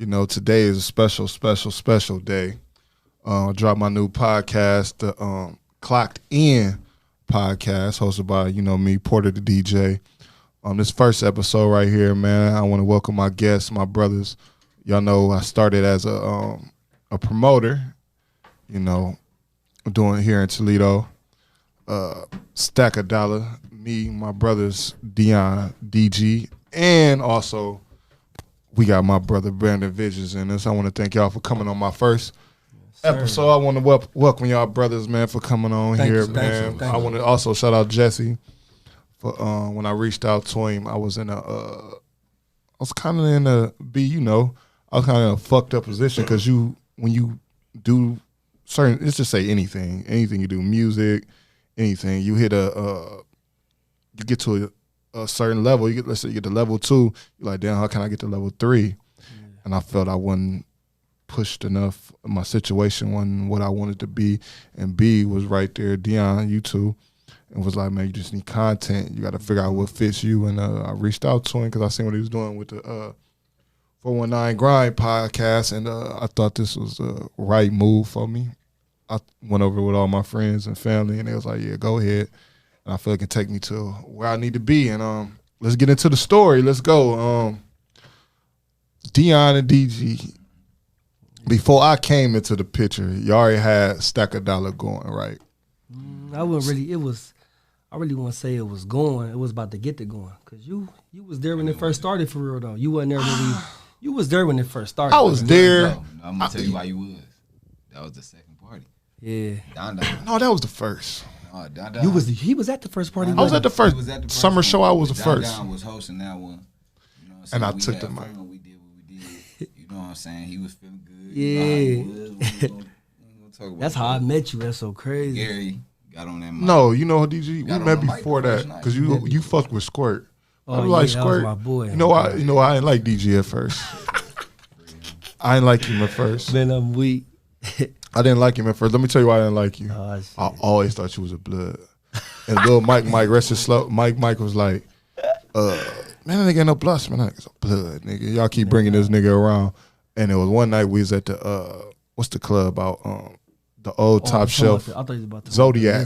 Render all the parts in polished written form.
You know, today is a special, special, special day. I dropped my new podcast, the Clocked In podcast, hosted by, me, Porter the DJ. This first episode right here, man, I want to welcome my guests, my brothers. Y'all know I started as a promoter, doing here in Toledo. Stack a Dollar, me, my brothers, Dion, DG, and also we got my brother Brandon Visions in this. I want to thank y'all for coming on my first episode. I want to welcome y'all brothers, man, for coming on here, man. I want to also shout out Jesse for when I reached out to him. I was kind of in a I was kind of in a fucked up position because when you do certain, let's just say anything you do, music, anything, you hit you get to a certain level. Let's say you get to level 2. You're like, damn, how can I get to level 3? Yeah. And I felt I wasn't pushed enough. My situation wasn't what I wanted to be. And B was right there, Dion, you too, and was like, man, you just need content. You got to figure out what fits you. And I reached out to him because I seen what he was doing with the 419 Grind podcast, and I thought this was the right move for me. I went over with all my friends and family, and they was like, yeah, go ahead. And I feel it can take me to where I need to be. And let's get into the story. Let's go. Dion and DG, before I came into the picture, you already had Stack a Dollar going, right? I really want to say it was going. It was about to get to going. Because you was there when it first started for real, though. You wasn't there when you was there when it first started. I was there. No, I'm going to tell you why you was. That was the second party. Yeah. Don. No, that was the first. No, Don. He was at the first party. I was at the first summer show. I was the first. Don was hosting that one. You know what I'm saying? And I we took the had mic. fun, we did what we did. You know what I'm saying? He was feeling good. Yeah. You know how he was. We ain't gonna talk about That's how I met you. That's so crazy. Gary got on that mic. No, DG, we Got on met the mic before first that night. because you fucked with Squirt. Oh, I was like, yeah, that Squirt, was my boy. You know why I didn't like DG at first. I didn't like him at first. Man, I'm weak. I didn't like him at first. Let me tell you why I didn't like you. Oh, shit. I always thought you was a blood. And little Mike, rest his slow. Mike was like, man, that nigga ain't no blush, man. That nigga's a blood, nigga. Y'all keep bringing this nigga around. And it was one night we was at the, what's the club out? The old top shelf. I thought you was about to Zodiac.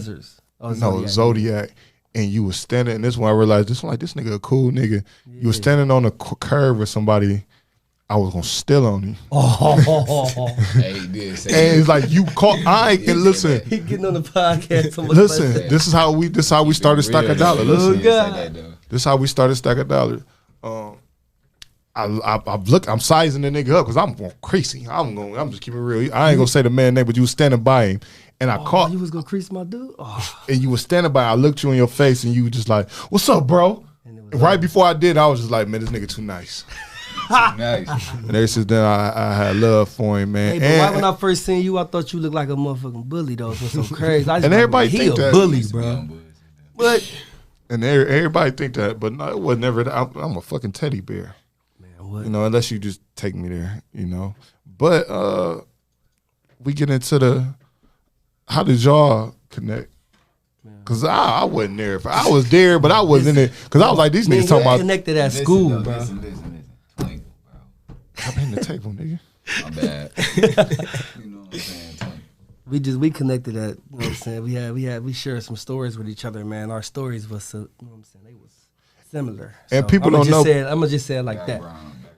Oh, No, Zodiac. And you was standing, and this one I realized, this nigga a cool nigga. Yeah. You was standing on a curb with somebody, I was gonna steal on you. Oh. Hey, he did say And it's like, you caught, and listen. He getting on the podcast. Listen, this is how we started Stack a Dollar. Listen, God. this is how we started Stack a Dollar. I'm sizing the nigga up because I'm going crazy. I'm just keeping it real. I ain't gonna say the man name, but you was standing by him, and I caught. You was gonna crease my dude. Oh. And you was standing by. I looked you in your face, and you was just like, "What's up, bro?" Right before I did, I was just like, "Man, this nigga too nice." Nice. And ever since then, I had love for him, man. Hey, but why when I first seen you, I thought you looked like a motherfucking bully, though. It was so crazy. And everybody he think a that. bully, bro. But and everybody think that, but no, it was never. I'm a fucking teddy bear. man, what? Unless you just take me there, But we get into how did y'all connect? Because I wasn't there. I was there, but I wasn't in it. Because I was like, these niggas talking about. Connected at school, bro. Listen. Twinkle, bro. I'm in the table, nigga. My bad. You know what I'm saying? Twinkle. We connected at, you know what I'm saying? We shared some stories with each other, man. Our stories was, you know what I'm saying? They was similar. And people don't know. I'm gonna just say it like that.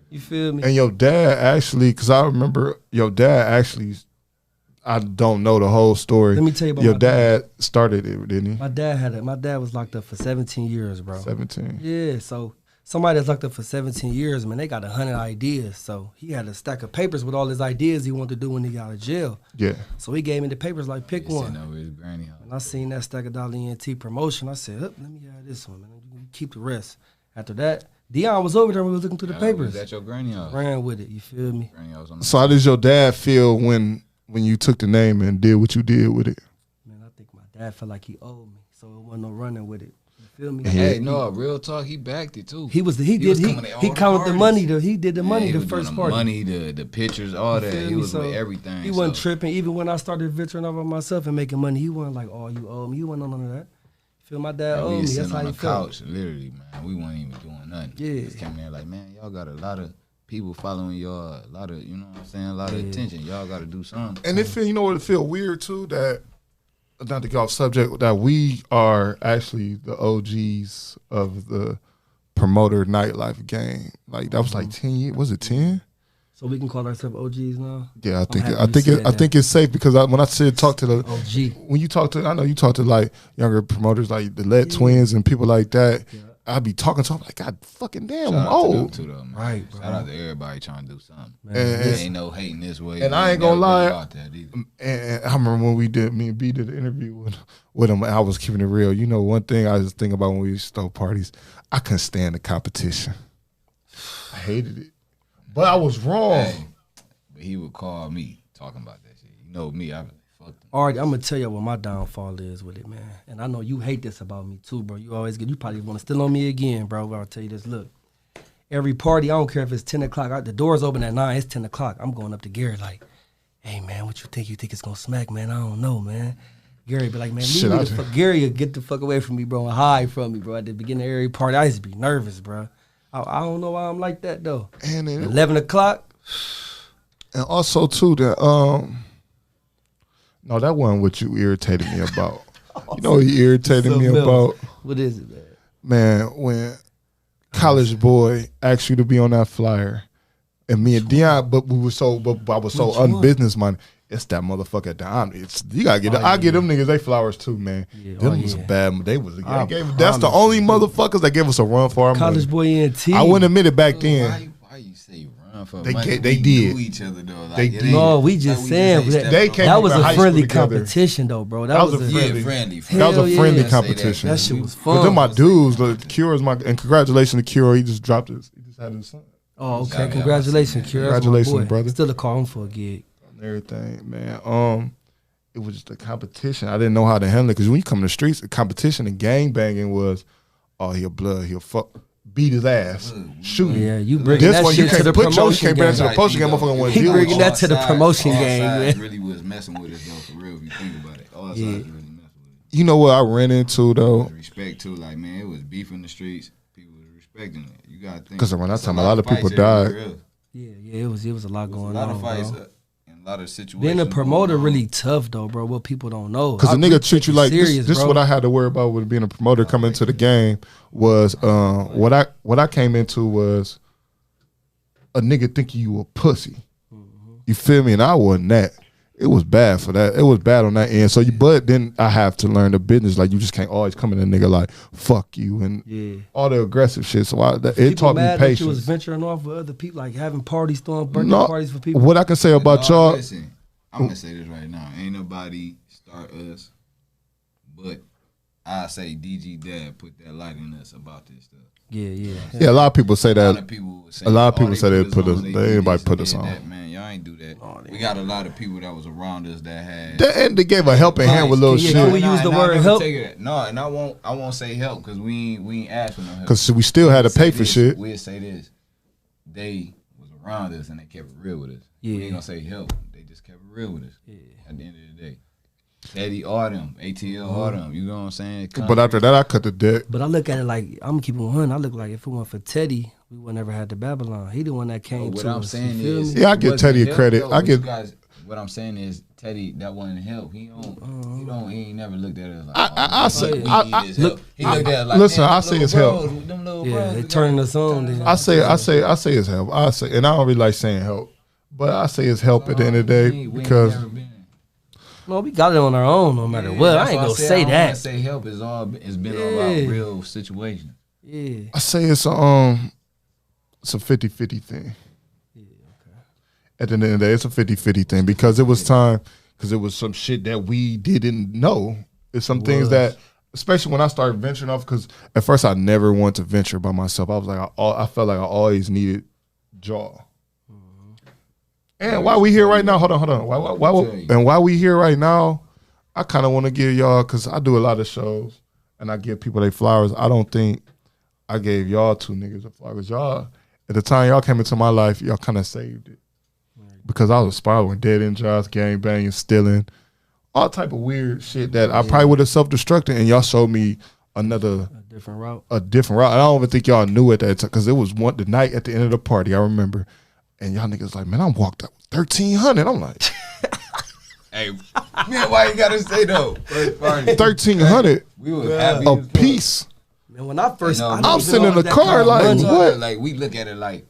You feel me? And your dad actually, because I remember your dad actually, I don't know the whole story. Let me tell you about your my dad started it, didn't he? My dad was locked up for 17 years, bro. 17. Yeah, so somebody that's locked up for 17 years, man, they got 100 ideas. So he had a stack of papers with all his ideas he wanted to do when he got out of jail. Yeah. So he gave me the papers like, pick one. Over his granny house. And I seen that Stack a Dollar ENT promotion. I said, let me have this one, man. You keep the rest. After that, Dion was over there when we was looking through the papers. Was that your granny house? Ran with it, you feel me? Granny house on the So how does your dad feel when you took the name and did what you did with it? Man, I think my dad felt like he owed me, so it wasn't no running with it. You feel me? Hey, no, real talk. He backed it too. He counted the money. He did the money the first part. Money, the pictures, all that. He was with everything. He wasn't tripping. Even when I started venturing off on myself and making money, he wasn't like, "Oh, you owe me." He wasn't on none of that. Feel my dad owed me. That's how he felt. Couch, literally, man. We weren't even doing nothing. Yeah. Just came there like, man, y'all got a lot of people following y'all, a lot of, you know what I'm saying, a lot of attention. Y'all got to do something. And it feel, you know what, it feel weird too that, not to get off subject, that we are actually the OGs of the promoter nightlife game. Like that was like 10 years. Was it 10? So we can call ourselves OGs now. Yeah, happy you said I think it's safe because when I said talk to the OG. when you talk to, I know you talk to like younger promoters like the Let Twins and people like that. Yeah. I'd be talking to them like, God fucking damn, Shout I'm out to them old. too, though, man. Right, bro. Shout out to everybody trying to do something. Man, And- Ain't no hating this way. And I ain't gonna lie. About that either. And I remember when me and B did the interview with him, I was keeping it real. You know, one thing I was thinking about when we used to throw parties, I couldn't stand the competition. I hated it. But I was wrong. Hey, but he would call me talking about that shit. You know me, I was like, fuck them. All right, I'm gonna tell you what my downfall is with it, man. And I know you hate this about me too, bro. You probably want to steal on me again, bro. But I'll tell you this. Look, every party, I don't care if it's 10 o'clock. The doors open at 9. It's 10 o'clock. I'm going up to Gary like, hey man, what you think? You think it's gonna smack, man? I don't know, man. Gary be like, man, Shit, leave me the fuck. Gary will get the fuck away from me, bro, and hide from me, bro. At the beginning of every party, I used to be nervous, bro. I don't know why I'm like that though. And then 11 o'clock. and also too that no, that wasn't what you irritated me about. You know what you irritated me Something else. about? What is it, man? Man, when College Boy asked you to be on that flyer, and me and Dion, but I was so Which one? unbusiness minded. It's that motherfucker Dion. It's you gotta get. I give them niggas they flowers too, man. Yeah, Them was a bad. They was. I That's the promise only you. motherfuckers that gave us a run for our College money. Boy NT. I wouldn't admit it back then. Why you say run for They money? they We did. knew each other though. Like, They it did. ain't- No, we like, just we saying ain't that, stepping They on came that from was high a school friendly together. competition though, bro. That was a Yeah, friendly. friendly. That was a Hell friendly yeah. competition. That shit was But fun. then my dudes, the Cure is my, and congratulations to Cure. He just dropped his. He just had his son. Oh, Yeah, okay. Congratulations, yeah, Kira. Congratulations, That's my boy. brother. Still a call him for a gig. And everything, man. It was just a competition. I didn't know how to handle it because when you come in the streets, the competition and gang banging was, oh, he'll blood, he'll fuck, beat his ass, shoot him. Yeah, you bringing This that one you shit to can't the put your, you promotion can't bring it game. to the promotion game. Motherfucker want to He deal with bringing you. that to the promotion all game, sides man. really was messing with us though, for real. If you think about it, all sides Yeah. really messing with You know what I ran into though? it. Respect too, like man, it was beef in the streets. People was respecting it. You gotta think 'Cause around that it's time, a lot of people fights everywhere died. else. Yeah, it was a lot It was going a lot on, of fights bro. and a lot of situations. Being a going promoter on. really tough though, bro. What people don't know. Because I the really nigga treat take you it like serious, this. This is bro. what I had to worry about with being a promoter coming into the game was what I came into was a nigga thinking you a pussy. You feel me? And I wasn't that. It was bad for that. It was bad on that end. So but then I have to learn the business. Like you just can't always come in a nigga like fuck you and Yeah. all the aggressive shit. So it People taught me mad that you was patience. venturing off with other people, like having parties, throwing birthday No, parties for people. what I can say And about y'all. Listen, I'm gonna say this right now. Ain't nobody start us, but I say DG Dad put that light in us about this stuff. Yeah. Yeah, a lot of people say A lot that. of people would say, A lot of oh, people say they put us. on, They do anybody this, put they us did on. that. Man, y'all ain't do that. We got a lot of people that was around us that had. And they gave a helping hand with little Yeah, shit. can we use the word help? No, and I won't say help because we ain't asked for no help. Because we still had to Say pay for this, shit. We'll say this. They was around us and they kept it real with us. Yeah. We ain't gonna say help. They just kept it real with us. At the end of the day. Teddy all them, ATL all them, you know what I'm saying? But after that, I cut the deck. But I look at it like I'm keeping 100. I look like if it weren't for Teddy, we would never had the Babylon. He the one that came what to I'm us. saying you feel is, me? Yeah, I give wasn't Teddy a help, credit. though, I but give- you guys. What I'm saying is Teddy, that wasn't help. He ain't never looked at it like. I say- we I- need I- his look, help. He looked at it like, listen, man, I them say little it's help. bros, them little Yeah, bros, they got- turning us on. Then. I say it's help. I say, and I don't really like saying help, but I say it's help at the end of the day We ain't because never been. No, we got it on our own no matter what. I ain't gonna say I don't wanna that. say help is all. It's been all Yeah. about real situations. Yeah. I say it's a 50-50 thing. At the end of the day, it's a 50-50 thing because it was time, because it was some shit that we didn't know. It's some things that, especially when I started venturing off, because at first I never wanted to venture by myself. I was like, I felt like I always needed jaw. And why we here right now? Hold on. Why we here right now? I kind of want to give y'all, because I do a lot of shows and I give people their flowers. I don't think I gave y'all two niggas a flowers. Y'all, at the time y'all came into my life, y'all kind of saved it. Because I was spiraling, dead end jobs, gang banging, stealing, all type of weird shit that I probably would have self-destructed, and y'all showed me another A different route. a different route. I don't even think y'all knew at that time because it was the night at the end of the party. I remember, and y'all niggas like, man, I walked up 1,300. I'm like, Hey, man, why you gotta say though? First party. 1,300 We was happy a as fuck. piece. Man, when I first, You know, I I'm didn't sitting in realize the that car kind of like, money. what? Like we look at it like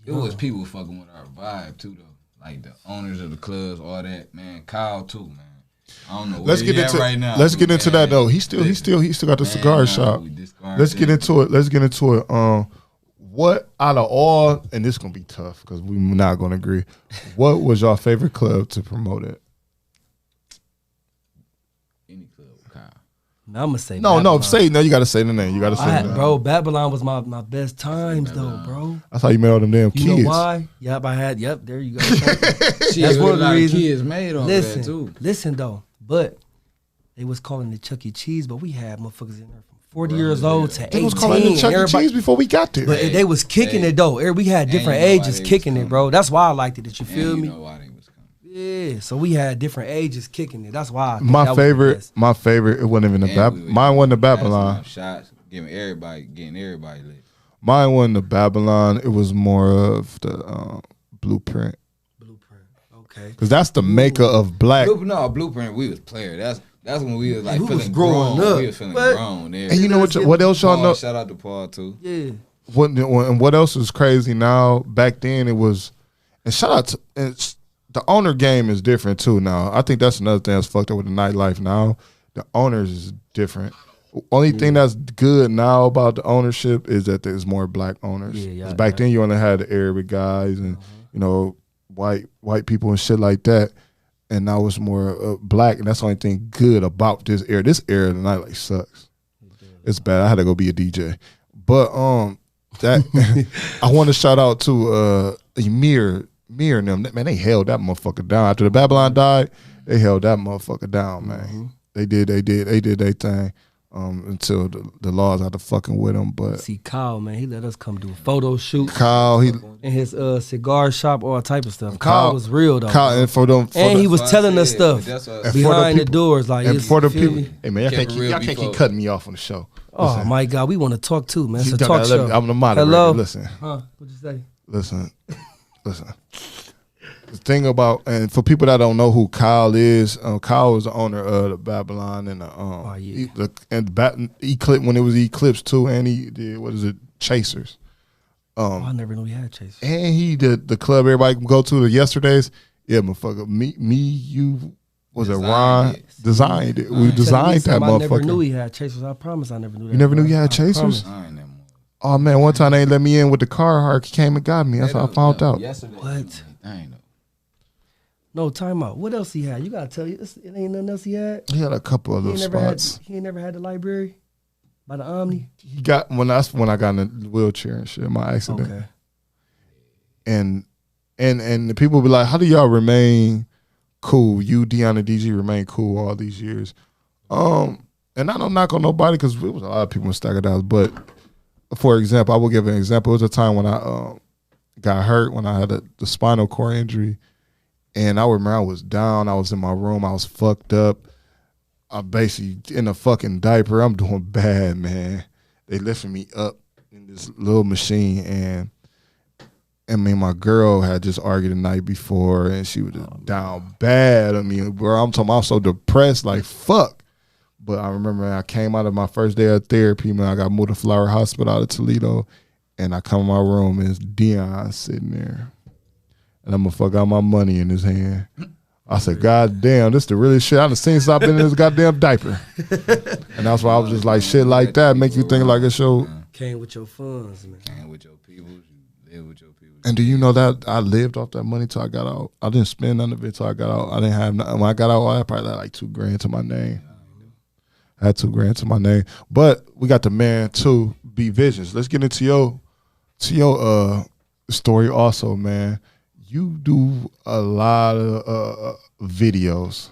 it was people fucking with our vibe too though. Like the owners of the clubs, all that, man. Kyle too, man. I don't know where Let's he get at into right now. let's get man. into that though. He still got the cigar shop. Let's get into it. Let's get into it. What out of all, and this is gonna be tough because we're not gonna agree. What was your favorite club to promote it? Any club with Kyle. Man, I'm gonna say No, Babylon. say no. You gotta say the name. You gotta say I the had, name. bro, Babylon was my best times though, bro. That's how you met all them damn You kids. know why? Yep, I had. Yep, there you go. Shit, That's one of the a lot reasons. kids made on that too. Listen though, but they was calling it Chuck E. Cheese, but we had motherfuckers in there from 40 years old to 18. They was calling it Chuck E. Everybody- Cheese before we got there. But they was kicking it though. We had different you know why ages they was kicking it, coming. bro. That's why I liked it. That you And feel you me? know why they was coming. Yeah. So we had different ages kicking it. That's why I think my that was the favorite, best. my favorite. It wasn't even the And we Mine wasn't the passing Babylon. out shots, getting everybody lit. Mine wasn't the Babylon. It was more of the Blueprint Blueprint. Okay. because that's the maker of black. Blueprint. We was player. That's when we was like we was feeling growing grown. up. We was feeling But- grown. There. And you know what else y'all Paul, know? shout out to Paul too. Yeah. What else is crazy now? Back then it was, and shout out to the owner game is different too now. I think that's another thing that's fucked up with the nightlife now. The owners is different. Only thing that's good now about the ownership is that there's more black owners. Yeah, 'Cause back then you only had the Arabic guys and you know white people and shit like that. And now it's more black, and that's the only thing good about this era. This era of the nightlife sucks. It's bad. I had to go be a DJ, but that I want to shout out to Emir and them. Man, they held that motherfucker down after the Babylon died. They held that motherfucker down, man. They did their thing until the laws had to fucking with them. But See Kyle, man, he let us come do a photo shoot Kyle, he in his cigar shop, all type of stuff. Kyle was real though. Kyle, and for them, and he the, was That's telling why I us said, stuff but that's what- And for behind the the people- doors, like and it's, for the feel people, me? hey man, y'all Kept can't it real keep before. cutting me off on the show. Oh my God, we want to talk too, man. It's a Y'all talk gotta let show. me- I'm the moderator. Hello. Listen. Huh? What'd you say? Listen. The thing about, and for people that don't know who Kyle is the owner of the Babylon and the Eclipse when it was Eclipse too, and he did Chasers, Oh, I never knew he had Chase. and he did the club everybody can go to the yesterdays. Yeah, motherfucker, you was it Ron designed it? We designed that I never knew motherfucker. he had Chasers. I promise I never knew that. You never knew bro. you had I Chasers? promise. I ain't that much. Oh man, one time they ain't let me in with the car. Hark came and got me. That's how I found out. Yesterday. What? I ain't know. No, time out. What else he had? You gotta tell you. It ain't nothing else he had. He had a couple of He little ain't never spots. had. He ain't never had the library by the Omni. He got when I got in the wheelchair and shit, my accident. Okay. And the people be like, how do y'all remain cool? You, Dion, and DG remain cool all these years. And I don't knock on nobody because it was a lot of people in Staggered House. But for example, I will give an example. It was a time when I got hurt when I had the spinal cord injury, and I remember I was down. I was in my room. I was fucked up. I'm basically in a fucking diaper. I'm doing bad, man. They lifted me up in this little machine, and I mean, my girl had just argued the night before, and she was just down bad. I mean, bro, I'm talking, I was so depressed, like fuck. But I remember I came out of my first day of therapy, man. I got moved to Flower Hospital out of Toledo, and I come in my room, and it's Dion sitting there, and I'm gonna fuck out my money in his hand. I said, God damn, this the really shit I done seen since I've been in this goddamn diaper. And that's why I was just like, shit like that make you think like a show. Came with your funds, man. And with your people, you live with your people. And do you know that I lived off that money till I got out? I didn't spend none of it till I got out. I didn't have nothing. When I got out, I probably had like $2,000 to my name. I had $2,000 to my name. But we got the man too, B Visions. Let's get into your story also, man. You do a lot of videos,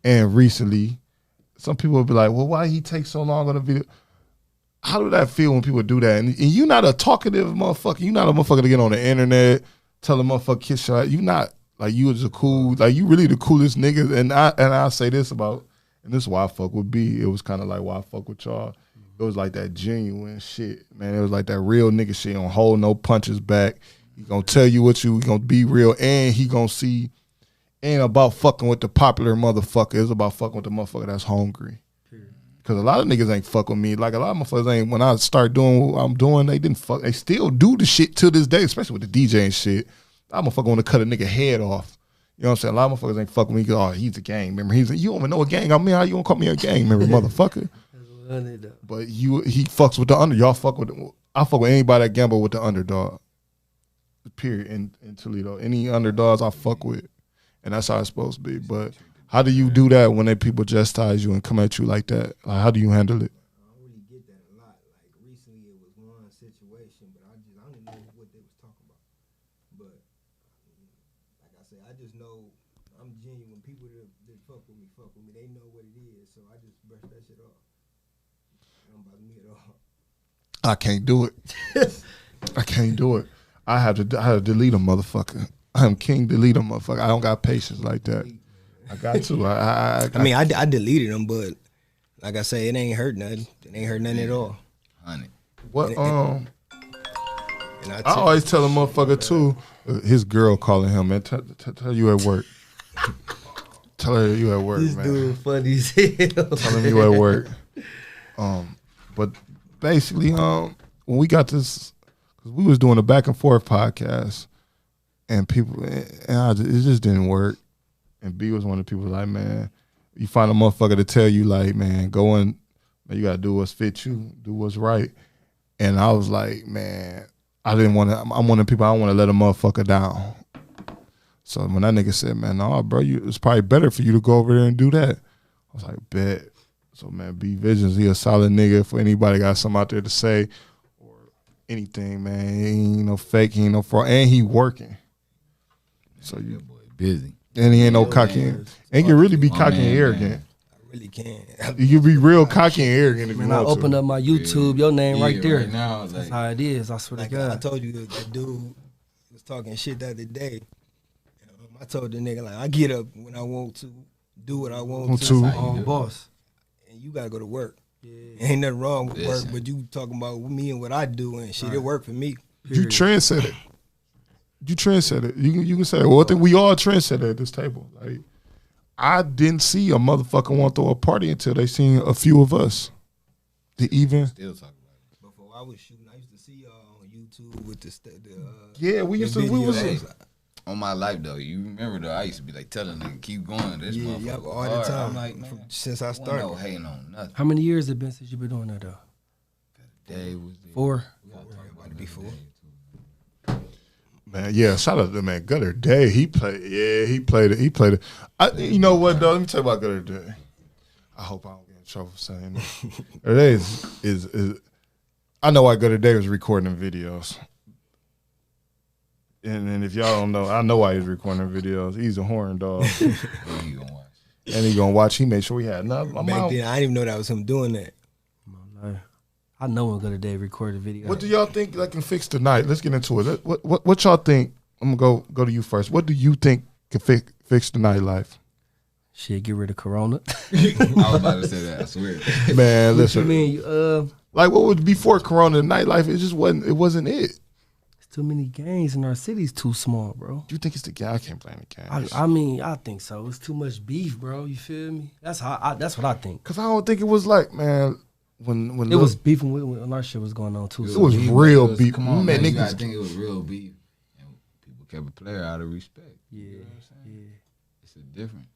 and recently, some people will be like, "Well, why he take so long on a video?" How do that feel when people do that? And you're not a talkative motherfucker. You're not a motherfucker to get on the internet, tell a motherfucker kiss shot. You not like you was a cool, like you really the coolest nigga. And I say this about And this is why I fuck with B. It was kind of like why I fuck with y'all. It was like that genuine shit, man. It was like that real nigga shit. Don't hold no punches back. He gonna tell you what you gonna be real, and he gonna see. Ain't about fucking with the popular motherfucker. It's about fucking with the motherfucker that's hungry. Because a lot of niggas ain't fuck with me. Like a lot of motherfuckers ain't. When I start doing what I'm doing, they didn't fuck. They still do the shit to this day, especially with the DJ and shit. A lot of motherfuckers want to cut a nigga head off. You know what I'm saying? A lot of motherfuckers ain't fuck with me because, oh, he's a gang member. You don't even know a gang. I mean, how you gonna call me a gang member, motherfucker? But he fucks with the under. Y'all fuck with. I fuck with anybody that gamble with the underdog. Period. In Toledo, any underdogs I fuck with, and that's how it's supposed to be. But how do you do that when they people chastise you and come at you like that? Like, how do you handle it? I don't really get that a lot. Like recently, it was one situation, but I don't even know what they was talking about. But like I said, I just know I'm genuine. People that fuck with me. They know what it is, so I just brush that shit off. It don't bother me at all. I can't do it. I can't do it. I have to delete a motherfucker. I'm king delete a motherfucker. I don't got patience like that. I got to. I mean, I deleted them, but like I say, it ain't hurt nothing. It ain't hurt nothing at all. Honey. What? And I always tell a motherfucker too. His girl calling him, man. Tell you at work. Tell her you at work, This man. dude funny as hell. Tell him you at work. But basically, when we got this, because we was doing a back and forth podcast, and people, it just didn't work. And B was one of the people like, man, you find a motherfucker to tell you like, man, go in, man, you gotta do what's fit you, do what's right. And I was like, man, I'm one of the people I don't want to let a motherfucker down. So when that nigga said, man, no, bro, it's probably better for you to go over there and do that. I was like, bet. So man, B Visions, he a solid nigga. For anybody got something out there to say or anything, man, he ain't no fake, he ain't no fraud, and he working. So you That boy busy. and he ain't no cocky. And you can really be cocky and arrogant. Man. I really can. You can be real cocky and arrogant if you Man, I want open to. up my YouTube, your name right there. Right now, That's like, how it is. I swear Like to God. I told you, that dude was talking shit the other day. I told the nigga, like, I get up when I want to, do what I want to. Boss. And you gotta go to work. Ain't nothing wrong with Listen. work, but you talking about me and what I do and shit. It worked for me. You trendsetter. You trendsetter. You can say, well, I think we all trendsetter at this table. Like, I didn't see a motherfucker want to throw a party until they seen a few of us. The even. still talking about Before I was shooting, I used to see y'all on YouTube with Yeah, we used to. We videos. was. Hey, on my life though, you remember though, I used to be like telling nigga, keep going. This Yeah, motherfucker yep, all the hard. time. I'm like, man, Since I wasn't started. no hating on nothing. How many years it been since you been doing that though? Day was there. 4. We gotta talk about it Before. Man, yeah, shout out to man Gutter Day. He played it. He played it. You know what though? Let me tell you about Gutter Day. I hope I don't get in trouble for saying that. Gutter Day is I know why Gutter Day was recording videos. And if y'all don't know, I know why he's recording videos. He's a horn dog. Yeah, you gonna watch. And he gonna watch. He made sure he had enough. Back then, I didn't even know that was him doing that. I know when Good Day recorded a video. What do y'all think that can fix tonight? Let's get into it. What y'all think? I'm gonna go to you first. What do you think can fix the nightlife? Shit, get rid of Corona. I was about to say that. I swear. Man, What listen. you mean? Like what was before Corona? The nightlife, it just wasn't. It wasn't it. It's too many gangs and our city's too small, bro. You think it's the guy? I can't blame the guy. I mean, I think so. It's too much beef, bro. You feel me? That's that's what I think. Cause I don't think it was like, man, when It was beefing when our shit was going on too. It was real beef. Come on, Man, man. You niggas- gotta think it was real beef. And people kept a player out of respect. Yeah, You know what I'm saying? yeah. It's a difference.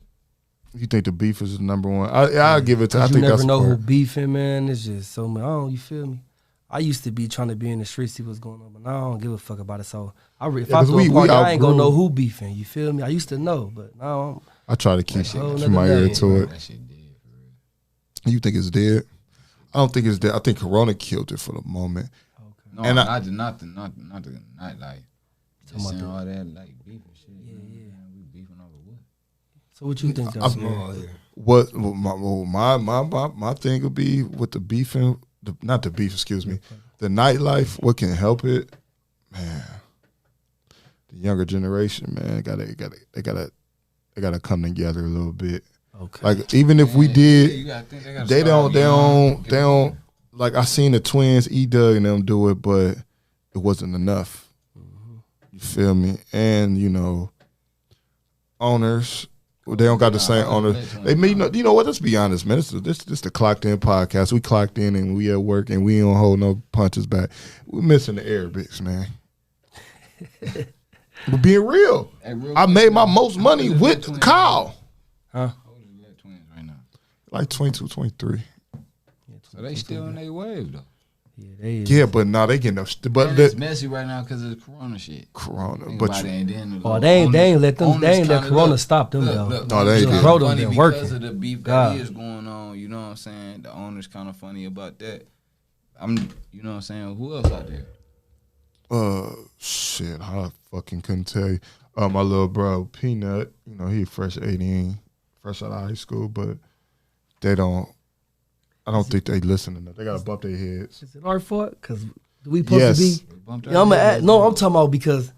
You think the beef is the number one? I'll give it to. I You think never that's know who part. beefing, man. It's just so much. You feel me? I used to be trying to be in the streets, see what's going on, but now I don't give a fuck about it. So if I 'cause throw we a party, I ain't gonna outgrew- know who beefing. You feel me? I used to know, but now I try to keep That shit- my another ear level, to it. That shit dead for real. You think it's dead? I don't think it's dead. I think Corona killed it for the moment. No, And not the nightlife. Just about saying the- all that like beef and shit. Yeah. We beefing over what? So what you think? I'm- Small. What my thing would be with the beefing, not the beef, excuse me, the nightlife. What can help it, man? The younger generation, man, they gotta come together a little bit. Okay. Like even if we did, you gotta think gotta they start don't. young. Like I seen the twins, E-Doug and them do it, but it wasn't enough. You feel me? And owners, they don't got the same owners. They mean, you know what? Let's be honest, man. This the Clocked In podcast. We clocked in and we at work and we don't hold no punches back. We missing the Arabics, man. We're being real. Hey, real I quick, made my man. most money How old is with the twins? Kyle. Huh? How old is the twins right now? Like 22, 23. So they still in their wave though. Yeah, they is. Yeah, but now they getting up. But And it's messy right now because of the Corona shit. Corona. Think But about it, and then Oh, they ain't let Corona look, stop them though. No, they Lil did. Bro done funny been because working. of the beef God. that is going on. You know what I'm saying? The owner's kind of funny about that. You know what I'm saying? Who else out there? Shit, I fucking couldn't tell you. My little bro, Peanut, he fresh 18, fresh out of high school, but I don't think they listen enough. They gotta bump their heads. Is it our fault? Because we supposed Yes. to be. We bumped Yeah, I'm our talking about because,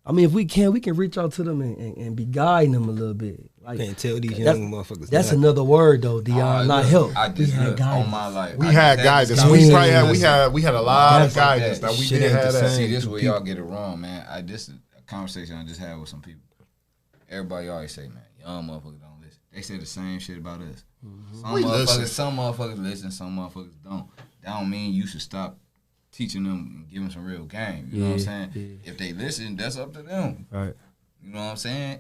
I mean, if we can reach out to them and be guiding them a little bit. Like Can't tell these that's- young motherfuckers. that's that. another word though, Dion. Not help. I We just had look guidance. on my life. We I had just guidance. this We probably conversation. we had a lot of That's like guidance. that. Now we Shit did ain't have the that. same. See, this is where y'all get it wrong, man. This is a conversation I just had with some people. Everybody always say, man, young motherfuckers don't listen. They say the same shit about us. We listen. Some motherfuckers listen, some motherfuckers don't. That don't mean you should stop teaching them and giving some real game. You know what I'm saying? Yeah. If they listen, that's up to them. Right. You know what I'm saying?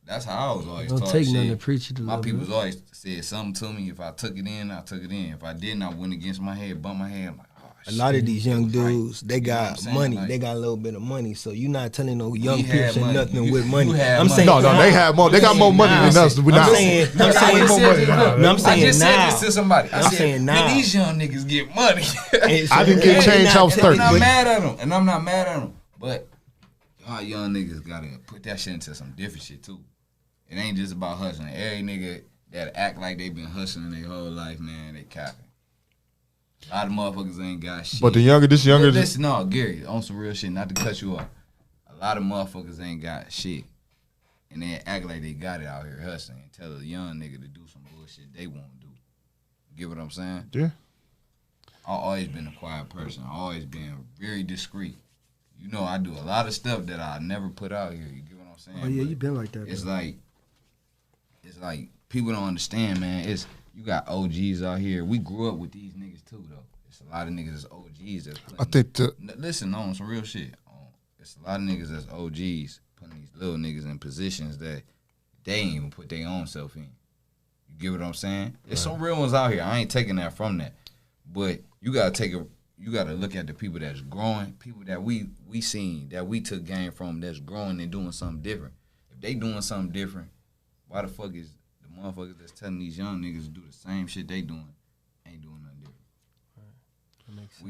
That's how I was always Don't taught take shit. nothing to preach it a My little people bit. always said something to me. If I took it in, I took it in. If I didn't, I went against my head, bumped my head. I'm like, oh, A lot of these young shit, right. dudes, they You know what I'm got saying? money. Like, They got a little bit of money. So you not telling no young We had people money. nothing You- with you money. had I'm money. saying No, they have more. They got more money than us. We I'm not. saying I just said this, look, No, I'm I saying just said now. this to somebody. I I'm said, saying man, now. these young niggas get money. I didn't get changed. I was And 30. I'm not mad at them. And I'm not mad at them. But y'all young niggas gotta put that shit into some different shit too. It ain't just about hustling. Every nigga that act like they been hustling their whole life, man, they capping. A lot of motherfuckers ain't got shit. But this younger, Listen, no, Gary, on some real shit, not to cut you off. A lot of motherfuckers ain't got shit. And they act like they got it out here hustling and tell a young nigga to do some bullshit they won't do. Get what I'm saying? yeah. I've always been a quiet person. I've always been very discreet. You know, I do a lot of stuff that I never put out here. You get what I'm saying? Oh yeah, But you been like that. it's though. like people don't understand, man. You got OGs out here. We grew up with these niggas too, though. It's a lot of niggas that's OGs that's putting. I think Listen, on some real shit. It's a lot of niggas that's OGs putting these little niggas in positions that they ain't even put their own self in. You get what I'm saying? There's some real ones out here. I ain't taking that from that, but you gotta look at the people that's growing, people that we seen, that we took game from, that's growing and doing something different. If they doing something different, why the fuck is the motherfuckers that's telling these young niggas to do the same shit they doing ain't doing nothing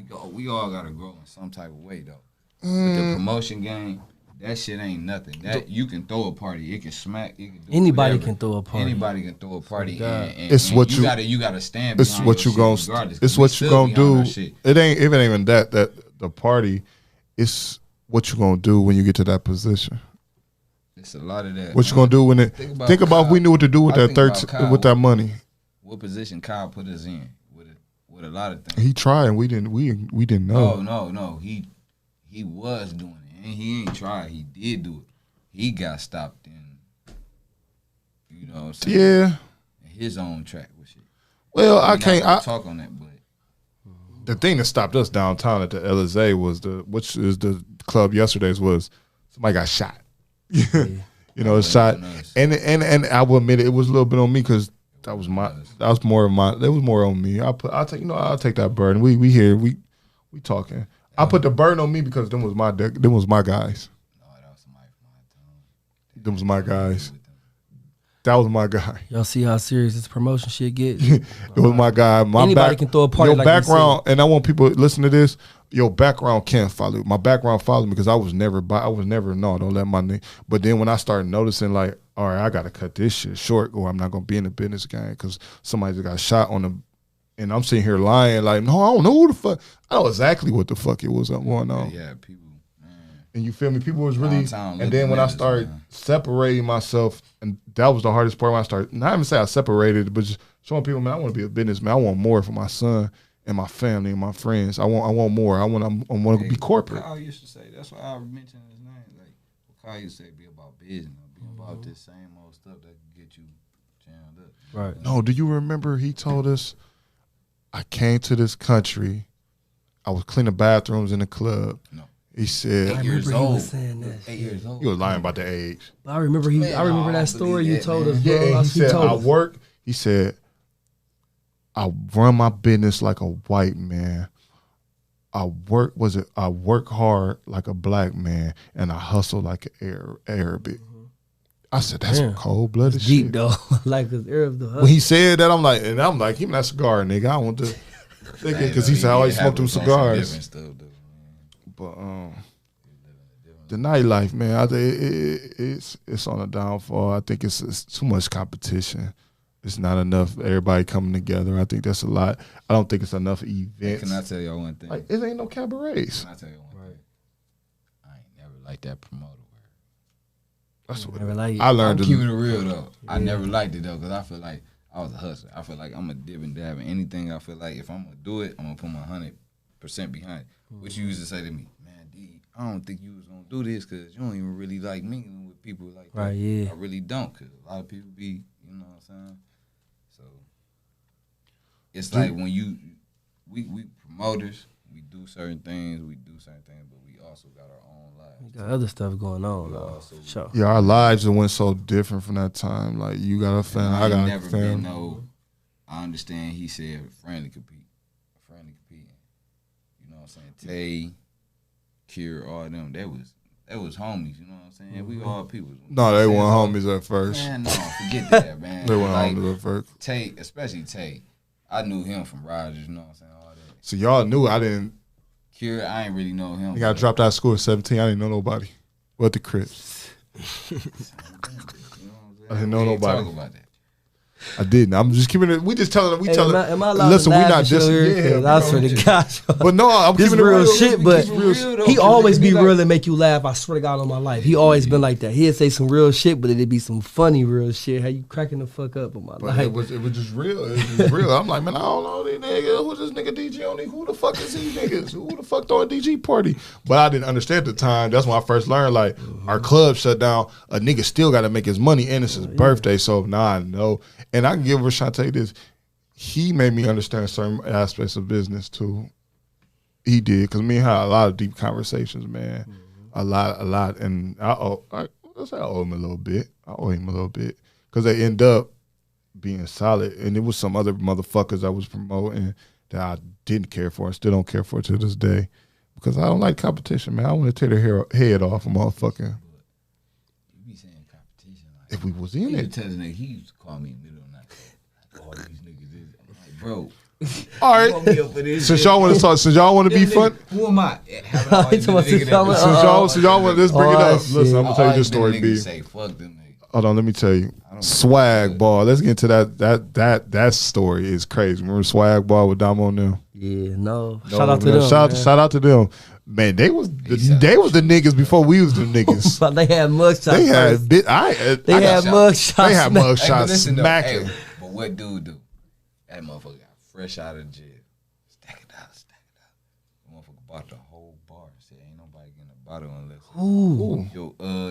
different? We all gotta grow in some type of way though. With the promotion game, that shit ain't nothing. That you can throw a party, it can smack, it can do Anybody whatever. can throw a party. Anybody can throw a party, God. and It's what you- you gotta stand. it's behind what your you gonna. shit regardless, 'cause It's we what you still gonna behind our do. shit. It ain't even that the party. It's what you gonna do when you get to that position. It's a lot of that. What you gonna do when it? Think Think about if we knew what to do with I that think about 13 Kyle. with that money. What position Kyle put us in with a lot of things. He tried, and we didn't. We didn't know. No. He was doing it, and he ain't tried. He did do it. He got stopped in. You know what I'm saying? Yeah. His own track with shit. Well, We're I not can't. gonna talk on that, but The thing that stopped us downtown at the LSA was which is the club yesterday's was somebody got shot. You know, shot, nice. and I will admit it was a little bit on me because that was more on me. I'll take that burden. We here we talking. I put the burden on me because them was my guys. no, that was somebody from my town. Them was my guys. That was my guy. Y'all see how serious this promotion shit get? It was my guy. Anybody can throw a party Your like they background, and I want people to listen to this. Your background can't follow. My background followed me because I was never. No, don't let my name. But then when I started noticing, like, all right, I got to cut this shit short, or I'm not gonna be in the business game because somebody just got shot on the. And I'm sitting here lying, like, no, I don't know who the fuck. I know exactly what the fuck it was going on. Yeah, people, man. And you feel me? People was really, Downtown and then when I Living started Matters, man. separating myself, and that was the hardest part when I started, not even say I separated, but just showing people, man, I want to be a businessman. I want more for my son and my family and my friends. I want more. I want to be corporate. Kyle used to say, that's why I mentioned his name. Like, Kyle used to say, be about business, be about this same old stuff that can get you jammed up. Right. No, do you remember he told us, I came to this country, I was cleaning bathrooms in the club. No. He said, I remember he was saying that. 8 years old. you was lying about the age. But I remember Man, I remember I that don't story believe you that, told man. us, bro. Yeah, and he said, told I us. work. He said, I run my business like a white man. I work hard like a black man, and I hustle like an Arabic. I said, that's Damn. some cold-blooded Deep shit. though, like the Arab the When he said that, I'm like, give me that cigar, nigga. I want to, because he said I always smoke them cigars. Stuff, though, man. But the nightlife, man, I think it's on a downfall. I think it's too much competition. It's not enough everybody coming together. I think that's a lot. I don't think it's enough events. Can I tell y'all one thing? Like, it ain't no cabarets. Can I tell you one thing? I ain't never liked that promoter word. That's what Never like it. I learned. I'm keeping it real though. I never liked it though because I feel like I was a hustler. I feel like I'm a dib and dab in anything. I feel like if I'm gonna do it, I'm gonna put my 100% behind it. Which you used to say to me, man, D, I don't think you was gonna do this because you don't even really like mingling with people like that. Right, yeah. I really don't because a lot of people be, you know what I'm saying. So it's like when we promoters, we do certain things, but we also got our own lives. We got other stuff going on, though. also- Sure. Yeah, our lives have went so different from that time. Like, you got a fan, I ain't got a never been fan. no. I understand. He said friendly competing. You know what I'm saying? Tay, Kier, all of them. That was homies. You know what I'm saying? We all people. No, they You know weren't what I'm saying? homies at first. Man, no, forget that, man. They weren't like, homies at first. Tay, especially Tay. I knew him from Rogers. You know what I'm saying? All that. So y'all knew I didn't. Kier, I ain't really know him. I got dropped out of school at 17. I didn't know nobody. What the Crips? You know what I'm saying? I didn't know We ain't nobody. Talk about that. I didn't. I'm just keeping it. We just telling them. We Hey, telling. am I allowed Listen, to we laugh not and shit just. over here? Yeah, 'Cause I swear to God, but no, I'm this keeping it real real. shit, but Keep it real, though, he 'cause always it be like- real and make you laugh. I swear to God on my life. He always been like that. He'd say some real shit, but it'd be some funny real shit. How you cracking the fuck up on my But life. it was just real. It was just real. I'm like, man, I don't know these niggas. Who's this nigga DG on? Who the fuck is these niggas? Who the fuck throwing DG party? But I didn't understand at the time. That's when I first learned. Like, our club shut down. A nigga still got to make his money, and it's his birthday. So now I know. And I can give Rashante this. He made me understand certain aspects of business too. He did, because me and her had a lot of deep conversations, man. A lot. And I owe him a little bit. Because they end up being solid. And it was some other motherfuckers I was promoting that I didn't care for and still don't care for to this day. Because I don't like competition, man. I want to tear their head off a motherfucking. You be saying competition. Like, If we was he in used it. to tell the nigga, he used to call me middle of the night. Like, all these niggas is. I'm like, bro. All you want me up for right. this Since shit? y'all want to talk, since y'all want to be Them fun. niggas, who am I? Having all He these talking about niggas since that y'all- was- Since y'all want, let's bring it Oh, up. shit. Listen, I'm gonna tell you all this these story, niggas B. say, fuck them niggas. Hold on, let me tell you. don't Swag know. ball. Let's get into that story is crazy. Remember swag ball with Damo and them? Yeah, no. No, Shout out to man. them. Shout out to them. Man, they was the niggas before we was the niggas. But they had mugshots. They had first. bit. They I had got mugshots. They had Hey, but mugshots listen though, smacking. hey, but what dude do? That motherfucker got fresh out of jail. Stack it out. The motherfucker bought the whole bar. Said ain't nobody getting a bottle unless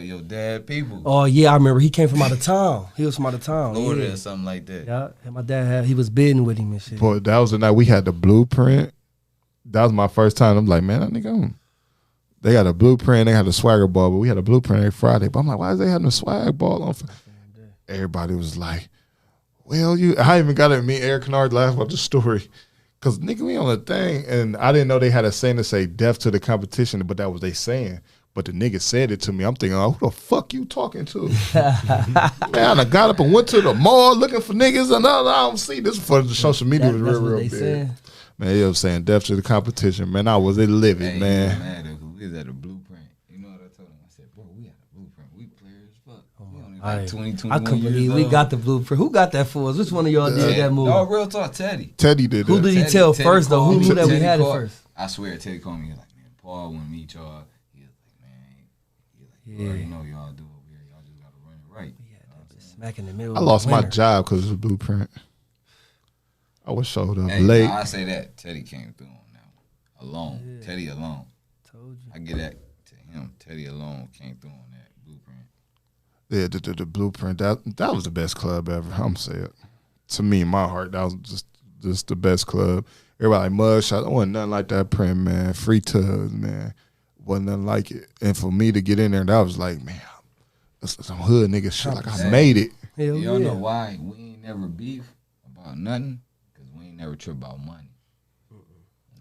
your dad people. Oh yeah, I remember. He came from out of town. He was from out of town. Florida Yeah. or something like that. Yeah, and my dad he was bidding with him and shit. Boy, that was the night we had the blueprint. That was my first time. I'm like, man, that nigga. They got a blueprint. They had a swagger ball, but we had a blueprint every Friday. But I'm like, why is they having a swag ball on? Everybody was like, well, I even got it. Me and Eric Kennard laughed about the story. Because, nigga, we on a thing. And I didn't know they had a saying to say death to the competition, but that was they saying. But the nigga said it to me. I'm thinking, oh, who the fuck you talking to? Man, I got up and went to the mall looking for niggas, and I don't see this for the social media was That's real, what real they big. saying. Man, you know what I'm saying? Death to the competition. Man, I was livid, Hey, man. mad though, 'cause we was at a blueprint. You know what I told him? I said, bro, we had a blueprint. We players as fuck. We only I- like 20, I 21 couldn't years believe we old. got the blueprint. Who got that for us? Which one of y'all did that move? No, real talk, Teddy. Teddy did that. Who did he Teddy- tell Teddy first though? called Who me. knew that we Teddy had it called- first? I swear, Teddy called me. He was like, man, Paul want to meet y'all. He was like, man, You already know y'all do over here. Y'all just gotta run it right. Yeah, that bitch smack in the middle. I of lost the my winter. job because of the Blueprint. I was showed up Hey, late. nah, I say that Teddy came through on that one. Alone. Yeah. Teddy alone. Told you. I get that to him. Teddy alone came through on that Blueprint. Yeah, the Blueprint. That was the best club ever. I'm saying. To me, in my heart, that was just the best club. Everybody like Mugshot. There wasn't nothing like that print, man. Free Tugs, man. Wasn't nothing like it. And for me to get in there, that was like, man, that's some hood nigga shit. Like I made it. Hell You don't yeah. know why we ain't never beef about nothing? Because we ain't never trip about money.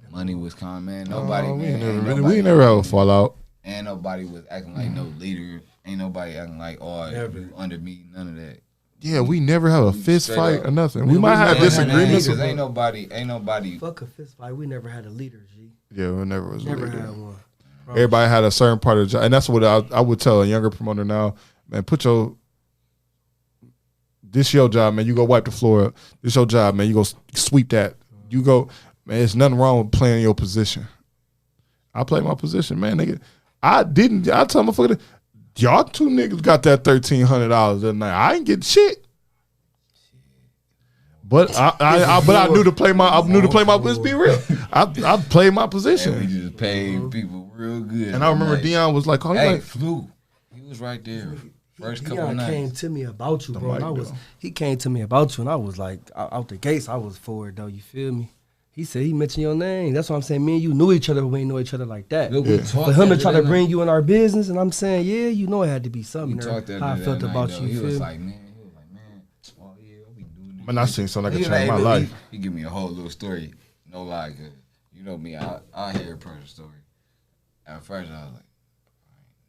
Money was calm, man. Nobody, we man. ain't never have a fallout. And nobody was acting like no leader. Ain't nobody acting like, oh, Never. you under me. None of that. Yeah, we never have a We fist straight fight up. or nothing. Man, We might have never had disagreements. Because ain't nobody. Fuck a fist fight. We never had a leader, G. Yeah, we never was. Never really had there. one. Bro, Everybody had a certain part of the job, and that's what I would tell a younger promoter now. Man, this your job, man. You go wipe the floor up. This your job, man. You go sweep that. You go, man. There's nothing wrong with playing your position. I play my position, man. Nigga, I tell my fucker, y'all two niggas got that $1,300 that night. I ain't get shit. But I knew to play my. Let's be real. I played my position. And we just paid people real good. And I remember Like, Dion was like, "Oh, hey, like, Flu. He was right there. First couple Dion nights. came to me about you, bro. And I mic, was though. he came to me about you, and I was like, out the gates, I was for it though. You feel me? He said he mentioned your name. That's what I'm saying. Me and you knew each other, but we ain't know each other like that. Look, we Yeah. talked For him to that try to night. bring you in our business, and I'm saying, yeah, you know it had to be We something. there. talked that How I that felt night, about though. you. He feel was me? like, man, oh yeah, we doing this. man, I seen something that He could was change my like, life." He give me a whole little story. No lie, cause you know me, I hear a personal story. At first, I was like,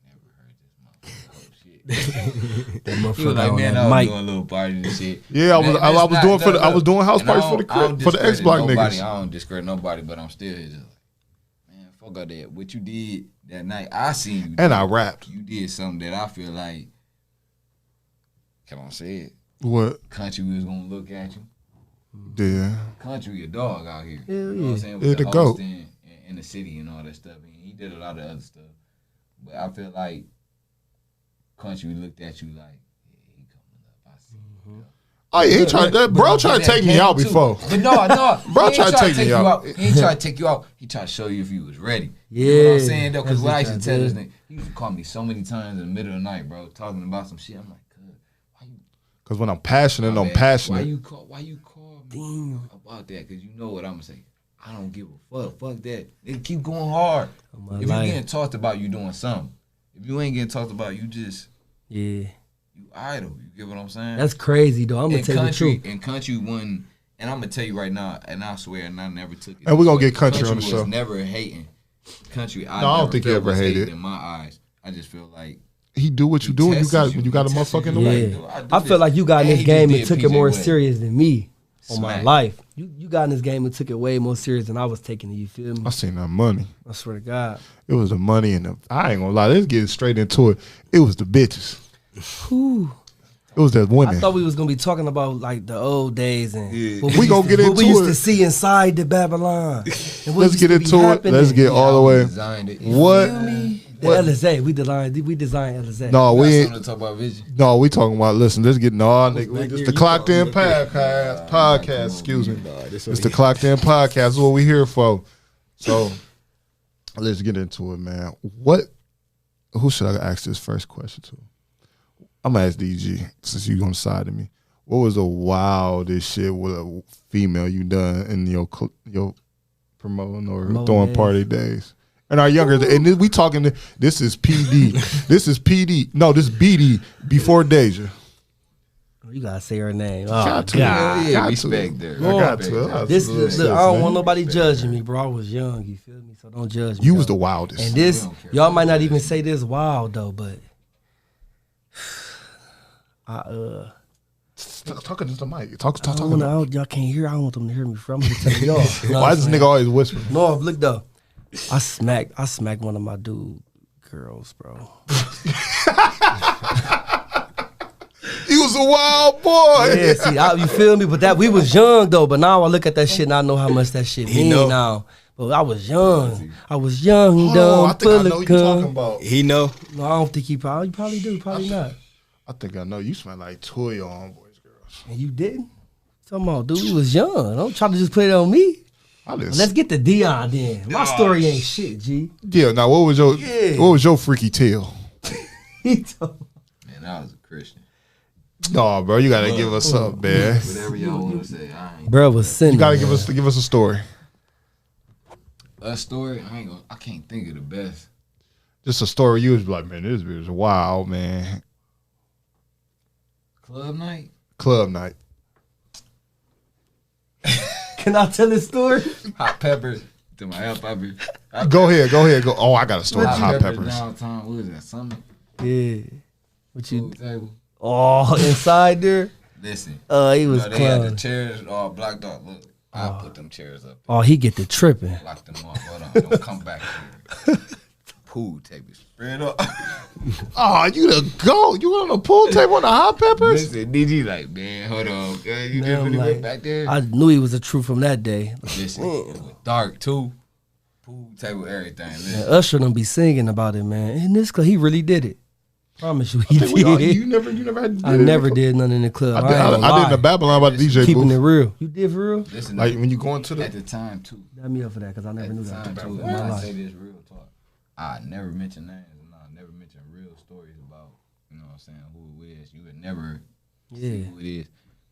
I ain't never heard this motherfucker. Oh shit. That He was motherfucker like, on man, that I was mic. doing little parties and shit. Yeah, I was Man, I it's was not- doing look, I was doing house and I parties don't- I for don't the X discredit Block nobody. niggas. I don't discredit nobody, but I'm still just like, man, fuck all that. What you did that night, I seen you. And do. I rapped. You did something that I feel like, can I say it? What? Country was gonna look at you. Yeah. Country a dog out here. Hell You know what yeah. I'm saying? Yeah, With the the goat. hosting in the city and all that stuff. And he did a lot of other stuff. But I feel like Country looked at you like, yeah, he coming up. I see you. Oh yeah, he tried that. Bro But tried to that take me came out too. before. But no. Bro he ain't tried to take me you out. He ain't try to take you out. He tried to show you if you was ready. Yeah. You know what I'm saying though? Because That's what I what used to I tell this did. nigga, he used to call me so many times in the middle of the night, bro, talking about some shit. I'm like, cuz, why you Cause when I'm passionate, my I'm bad. passionate. Why you call me about that? Because you know what I'm gonna say. I don't give a fuck. Fuck that. They keep going hard. my If you life. getting talked about, you doing something. If you ain't getting talked about, you just Yeah, you idle. You get what I'm saying? that's crazy though. I'm gonna in tell you the country. truth. In country, one, and I'm gonna tell you right now, and I swear, and I never took it. And we gonna this get way. Country on the was show. Never hating. Country, I No, I don't never think he felt ever was hated. hating in my eyes. I just feel like He do what you do, and you got a motherfucker in the way. Yeah, I feel like you got in And this he game just and did took it PJ more Way. serious than me on my Smack. life. You got in this game and took it way more serious than I was taking it. You feel me? I seen that money. I swear to God. It was the money and the. I ain't gonna lie. Let's get straight into it. It was the bitches. Whew. It was that I women. thought we was gonna be talking about like the old days and what We used gonna to- get what we into used it. to see inside the Babylon. And what Let's used get to be into it. happening. Let's get all the way. Designed it. What? Feel me? The What? LSA. We designed LSA. No, We we got ain't. something to talk about vision. No, we talking about. Listen, let's get no. Nigga, back it's here, the you Clocked In talking podcast. Excuse me. It's the Clocked In podcast. Is what we here for. So let's get into it, man. Who should I ask this first question to? I'm gonna ask DG since you on the side of me. What was the wildest shit with a female you done in your promoting or Promoting throwing days. party days? And our younger, and we talking. This is PD. This is PD. No, this BD before Deja. You gotta say her name. Oh, Got to. God. Yeah, Got to. respect there. I got Respect to. there. This Absolutely. look, I don't Man. want nobody judging me, bro. I was young, you feel me? So don't judge me. You was though. the wildest. And this, We don't care y'all about might not that. even say this wild though, but Talking to the mic. Talk. I don't wanna, y'all can't hear. I don't want them to hear me. I'm just telling y'all. You know Why what is this I'm nigga saying? always whispering? No, look though. I smacked one of my dude girls, bro. He was a wild boy. Yeah, see, you feel me? But that we was young though. But now I look at that shit and I know how much that shit mean know. now. But I was young. I was young, Hold dumb, on, I think I full know of what you're talking cum. about. He know. No, I don't think he probably. You probably do. Probably not. I think I know. You smell like Toya on Boys Girls. And you didn't. Come on, dude. We was young. Don't try to just put it on me. Let's get to Dion then. My story ain't shit, G. Yeah. Now, what was your freaky tale? He told Man, I was a Christian. No, bro, you gotta give us up, man. Whatever y'all want to say, I ain't. bro was sinning. You gotta man. give us a story. A story, I can't think of the best. Just a story you was like, man, this is wild, man. Club night? Club night. Can I tell this story? Hot peppers. To my hot peppers. Go ahead. Go. Oh, I got a story. Hot peppers. Downtown, what was that, Summit? Yeah. What you? Pool table. Oh, inside there. Listen. He was They had the clowning. chairs all blocked off. Look, I put them chairs up. Oh, he get the tripping. Lock them off. Hold on. Don't come back here. Pool table. Spread up. Oh, you the goat. You on the pool table on the hot peppers? Listen, DG like, man, hold on. Okay? You Man, just I'm really like, went back there? I knew he was the truth from that day. Listen, it was dark too. Pool table, everything. Listen. And Usher don't be singing about it, man. In this club, he really did it. Promise you, he did. You never had. I never did nothing in the club. I did. ain't gonna I did in the lie. Babylon by the DJ Keeping it booth. real. You did for real? Listen, Like when you go into at the. the time too. Dab me up for that because I never At knew the that. time too. in And my I life. say this real talk. I never mention names and I never mention real stories about, you know what I'm saying, who it is. You would never see Yeah. who it is.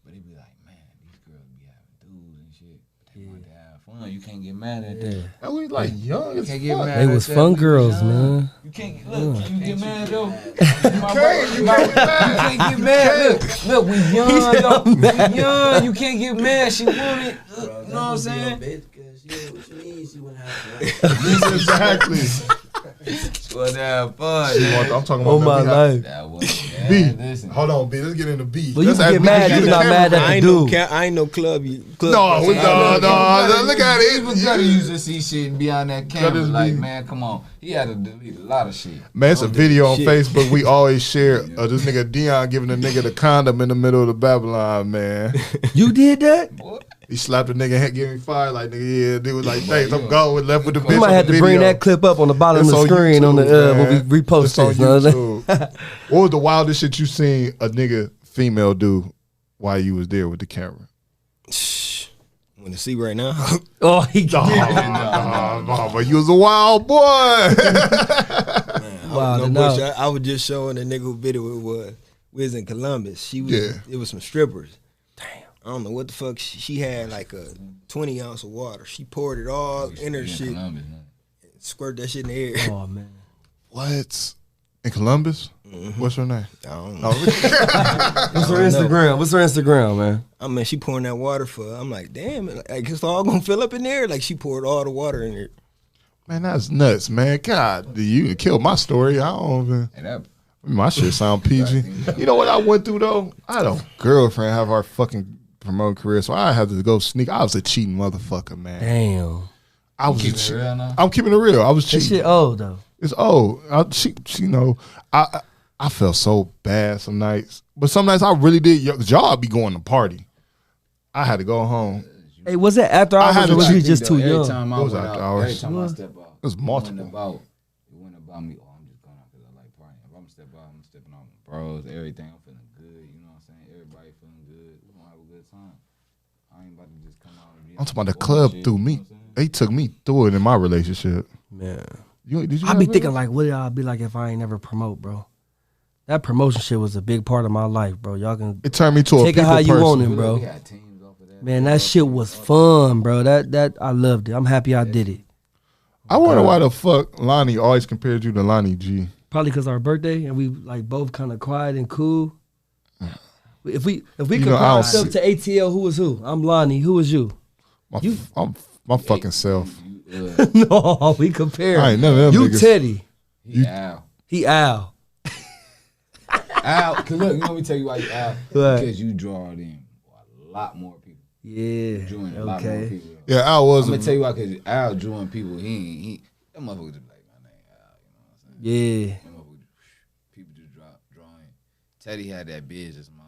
But it'd be like, man, these girls be having dudes and shit. But they want to have fun. You can't get mad at that. Yeah. I was like young You as can't get fuck. mad They at was that. fun We girls, young. man. You can't look. Can you get mad though? You can't Get mad. Look, we young, though. We young. You can't get mad. She wanted. You know what I'm saying? What you mean she wouldn't have Exactly. Well, that fun. I'm talking about Oh my life. That was B. Listen. Hold on, B. Let's get into B. Well, you Let's can ask get B. mad. Get You're the not camera mad ready. at I the ain't no dude. I ain't no club. No, look at it. He was gonna use to see shit beyond that camera. That is Like, me. man, come on. He had to delete a lot of shit. Man, it's a video on shit. Facebook. We always share this nigga Dion giving a nigga the condom in the middle of the Babylon, man. You did that? What? He slapped a nigga, head, gave me fire, like, nigga, yeah. Dude was like, thanks, I'm going. Left with the bitch We might on have the to bring video. that clip up on the bottom It's of the on screen on the YouTube, when man. we repost It's on this. know what I'm saying? YouTube. What was the wildest shit you seen a nigga female do while you was there with the camera? Want to see right now? Oh, he did. Mama, you was a wild boy. Wow, No no. bullshit. I was just showing a nigga who video it was. We was in Columbus. She was. Yeah. It was some strippers. Damn. I don't know what the fuck. She had like a 20 ounce of water. She poured it all in her shit. Columbus, man. Squirt that shit in the air. Oh man. What? In Columbus? What's her name? I don't know. Oh, What's her Instagram? What's her Instagram, man? I mean, she pouring that water for. I'm like, damn, like it's all gonna fill up in there. Like she poured all the water in there. man, that's nuts, man. God, you killed my story. I don't even. And that, My shit sound PG. You know what I went through though? I had a girlfriend have our fucking promoting career, so I had to go sneak. I was a cheating motherfucker, man. Damn. I was. keep it real now? I'm keeping it real. I was That cheating. shit old though. It's old. She you know, I felt so bad some nights, but some nights I really did. Y'all be going to party. I had to go home. Hey, was it after I hours had or to was check you just too every young? time I What was went after out, hours? every time I step out, It was multiple. It wasn't about me. Oh, I'm just going out because I like partying. If I'm step out, I'm stepping out with bros, everything. I'm feeling good. You know what I'm saying? Everybody feeling good. We gonna have a good time. I ain't about to just come out and be I'm talking about the bullshit, club through you me. know what I'm saying? They took me through it in my relationship. Man. Did you I be have thinking it? like, what did I be like if I ain't never promote, bro? That promotion shit was a big part of my life, bro. Y'all can It turned me to a take it people how you person. want it, We bro. had teams off of that. Man, that shit was fun, bro. That I loved it. I'm happy I did it. I wonder why the fuck Lonnie always compared you to Lonnie G. Probably because our birthday and we like both kind of quiet and cool. If we know, compare I don't ourselves to ATL, who was who? I'm Lonnie. Who was you? My fucking self. No, we compare. I ain't none of them You niggas. Teddy. Al. He Al. Al, cause look, you know, let me tell you why you Al. What? Because you draw it in a lot more people. Yeah. Drew in a lot more Okay. people. Yeah, I was. I'm gonna tell you why, cause Al drew in people. He that motherfucker just like my name Al. You know what I'm saying? Yeah. That motherfucker, people just drawing. Teddy had that business mind.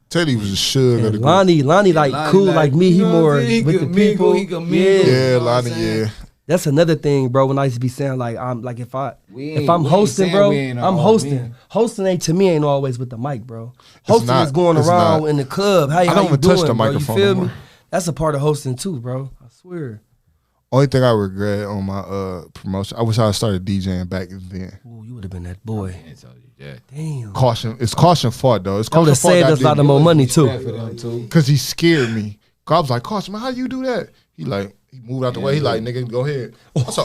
Teddy was a shug of the group. Lonnie like Lonnie cool like me. He you know what more I'm saying? He with the could mingle, people. he could mingle. Yeah, You know what I'm Lonnie, saying? yeah. That's another thing, bro. When I used to be saying like I'm like if I'm We ain't hosting, saying bro, we ain't I'm all hosting. men. Hosting ain't to me ain't always with the mic, bro. Hosting not. is going It's around not. in the club. How don't you even doing, touch the bro? You microphone feel no me? more. That's a part of hosting too, bro. I swear. Only thing I regret on my promotion, I wish I had started DJing back then. Ooh, you would have been that boy. I told you that. Damn. It's caution fault though. It's That would caution have fault. saved us a lot of more money too. For them too. Cause he scared me. Cause I was like, Caution, man, how you do that? He moved out the way. He like, nigga, go ahead. I said,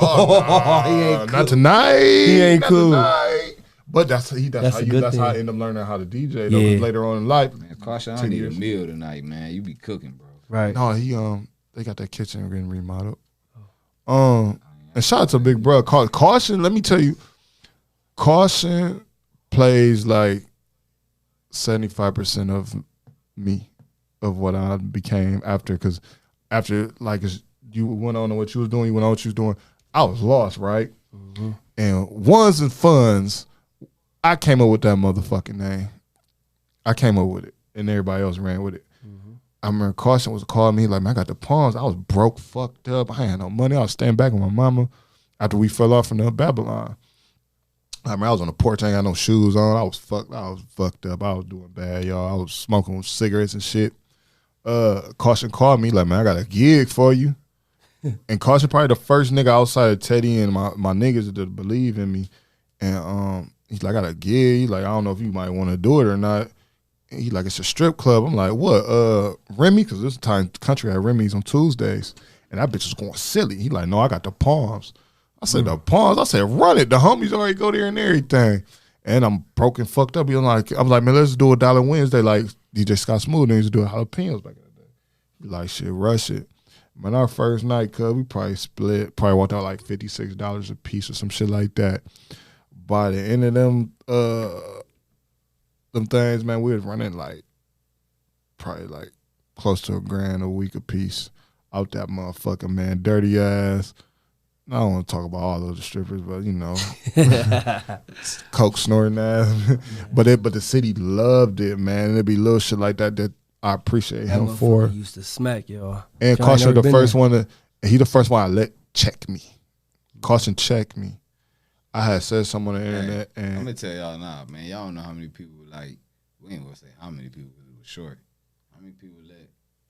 He ain't not tonight. He ain't not cool. Tonight. But that's That's how a you. good That's how I thing. end up learning how to DJ. Though, Yeah. 'cause later on in life, Man, Caution, I 10 need a years. meal tonight, man. You be cooking, bro. Right. No, they got that kitchen getting remodeled. And shout out to Big Bro. Caution, let me tell you, Caution plays like 75% of me, of what I became after. Because after, like, you went on to what you was doing, you went on what you was doing, I was lost, right? Mm-hmm. And Ones and Funds, I came up with that motherfucking name. I came up with it, and everybody else ran with it. I remember Caution was calling me like, man, I got the palms. I was broke, fucked up. I ain't had no money. I was staying back with my mama after we fell off from the Babylon. I remember I was on the porch. I ain't got no shoes on. I was fucked up. I was doing bad, y'all. I was smoking cigarettes and shit. Caution called me like, man, I got a gig for you. And Caution probably the first nigga outside of Teddy and my niggas to believe in me. And he's like, I got a gig. He's like, I don't know if you might want to do it or not. He like, it's a strip club. I'm like, what? Remy? Because this time country had Remy's on Tuesdays. And that bitch was going silly. He like, no, I got the Palms. I said, the Palms? I said, run it. The homies already go there and everything. And I'm broken, fucked up. I was like, man, let's do a $1 Wednesday like DJ Scott Smooth. And he used to do jalapenos back in the day. He like, shit, rush it. Man, our first night, cuz, we probably walked out like $56 a piece or some shit like that. By the end of them things, man, we was running like probably like close to $1,000 a week a piece out that motherfucker, man. Dirty ass. I don't want to talk about all of the strippers, but you know, coke snorting ass. But the city loved it, man. And it'd be little shit like that I appreciate That him motherfucker for. used to smack y'all. And Y'all ain't Caution never the been first there. one he the first one I let check me. Caution check me. I had said something on the internet I'm and gonna tell y'all now, man. Y'all don't know how many people like. We ain't gonna say how many people, because it was short. How many people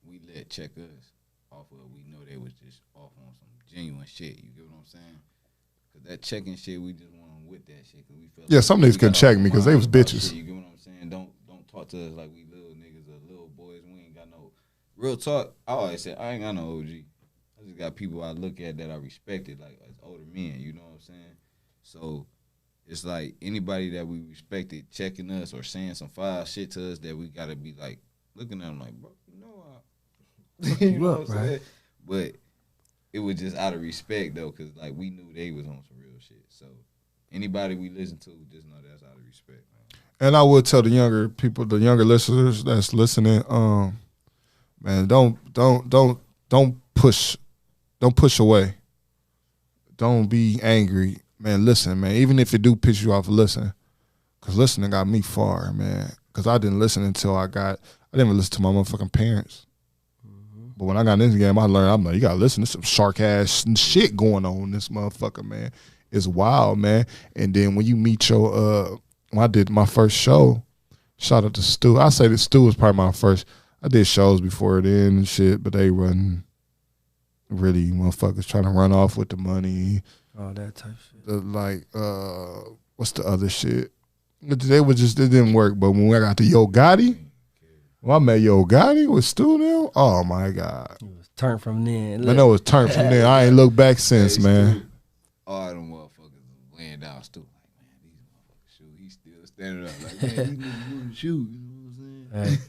we let check us off of? We know they was just off on some genuine shit. You get what I'm saying? Cause that checking shit, we just went on with that shit. Cause we felt yeah, like some we niggas couldn't got check off me because our they was minds about bitches. shit. You get what I'm saying? Don't talk to us like we little niggas or little boys. We ain't got no real talk. I always say I ain't got no OG. I just got people I look at that I respected, like as older men. You know what I'm saying? So it's like anybody that we respected checking us or saying some foul shit to us that we gotta be like looking at them like, bro, you know what I'm saying? But it was just out of respect though, cause like we knew they was on some real shit. So anybody we listen to, just know that's out of respect, man. And I would tell the younger people, the younger listeners that's listening, man, don't push away. Don't be angry, man. Listen, man. Even if it do piss you off, listen, cause listening got me far, man. Cause I didn't listen until I didn't even listen to my motherfucking parents. But when I got in this game, I learned, I'm like, you gotta listen to some shark ass shit going on in this motherfucker, man. It's wild, man. And then when you meet your when I did my first show, shout out to Stu. I say that Stu was probably my first. I did shows before then and shit, but they wasn't really motherfuckers trying to run off with the money. All that type shit. What's the other shit? It didn't work. But when I got to Yo Gotti, when I met Yo Gotti with Stu now, oh my God. It was turned from then. Man, that was turned from there. I ain't looked back since, man. All them motherfuckers laying down Stu. Like, man, these motherfuckers shoot. He's still standing up. Like, man, these niggas wouldn't shoot. You know what I'm saying? Hey,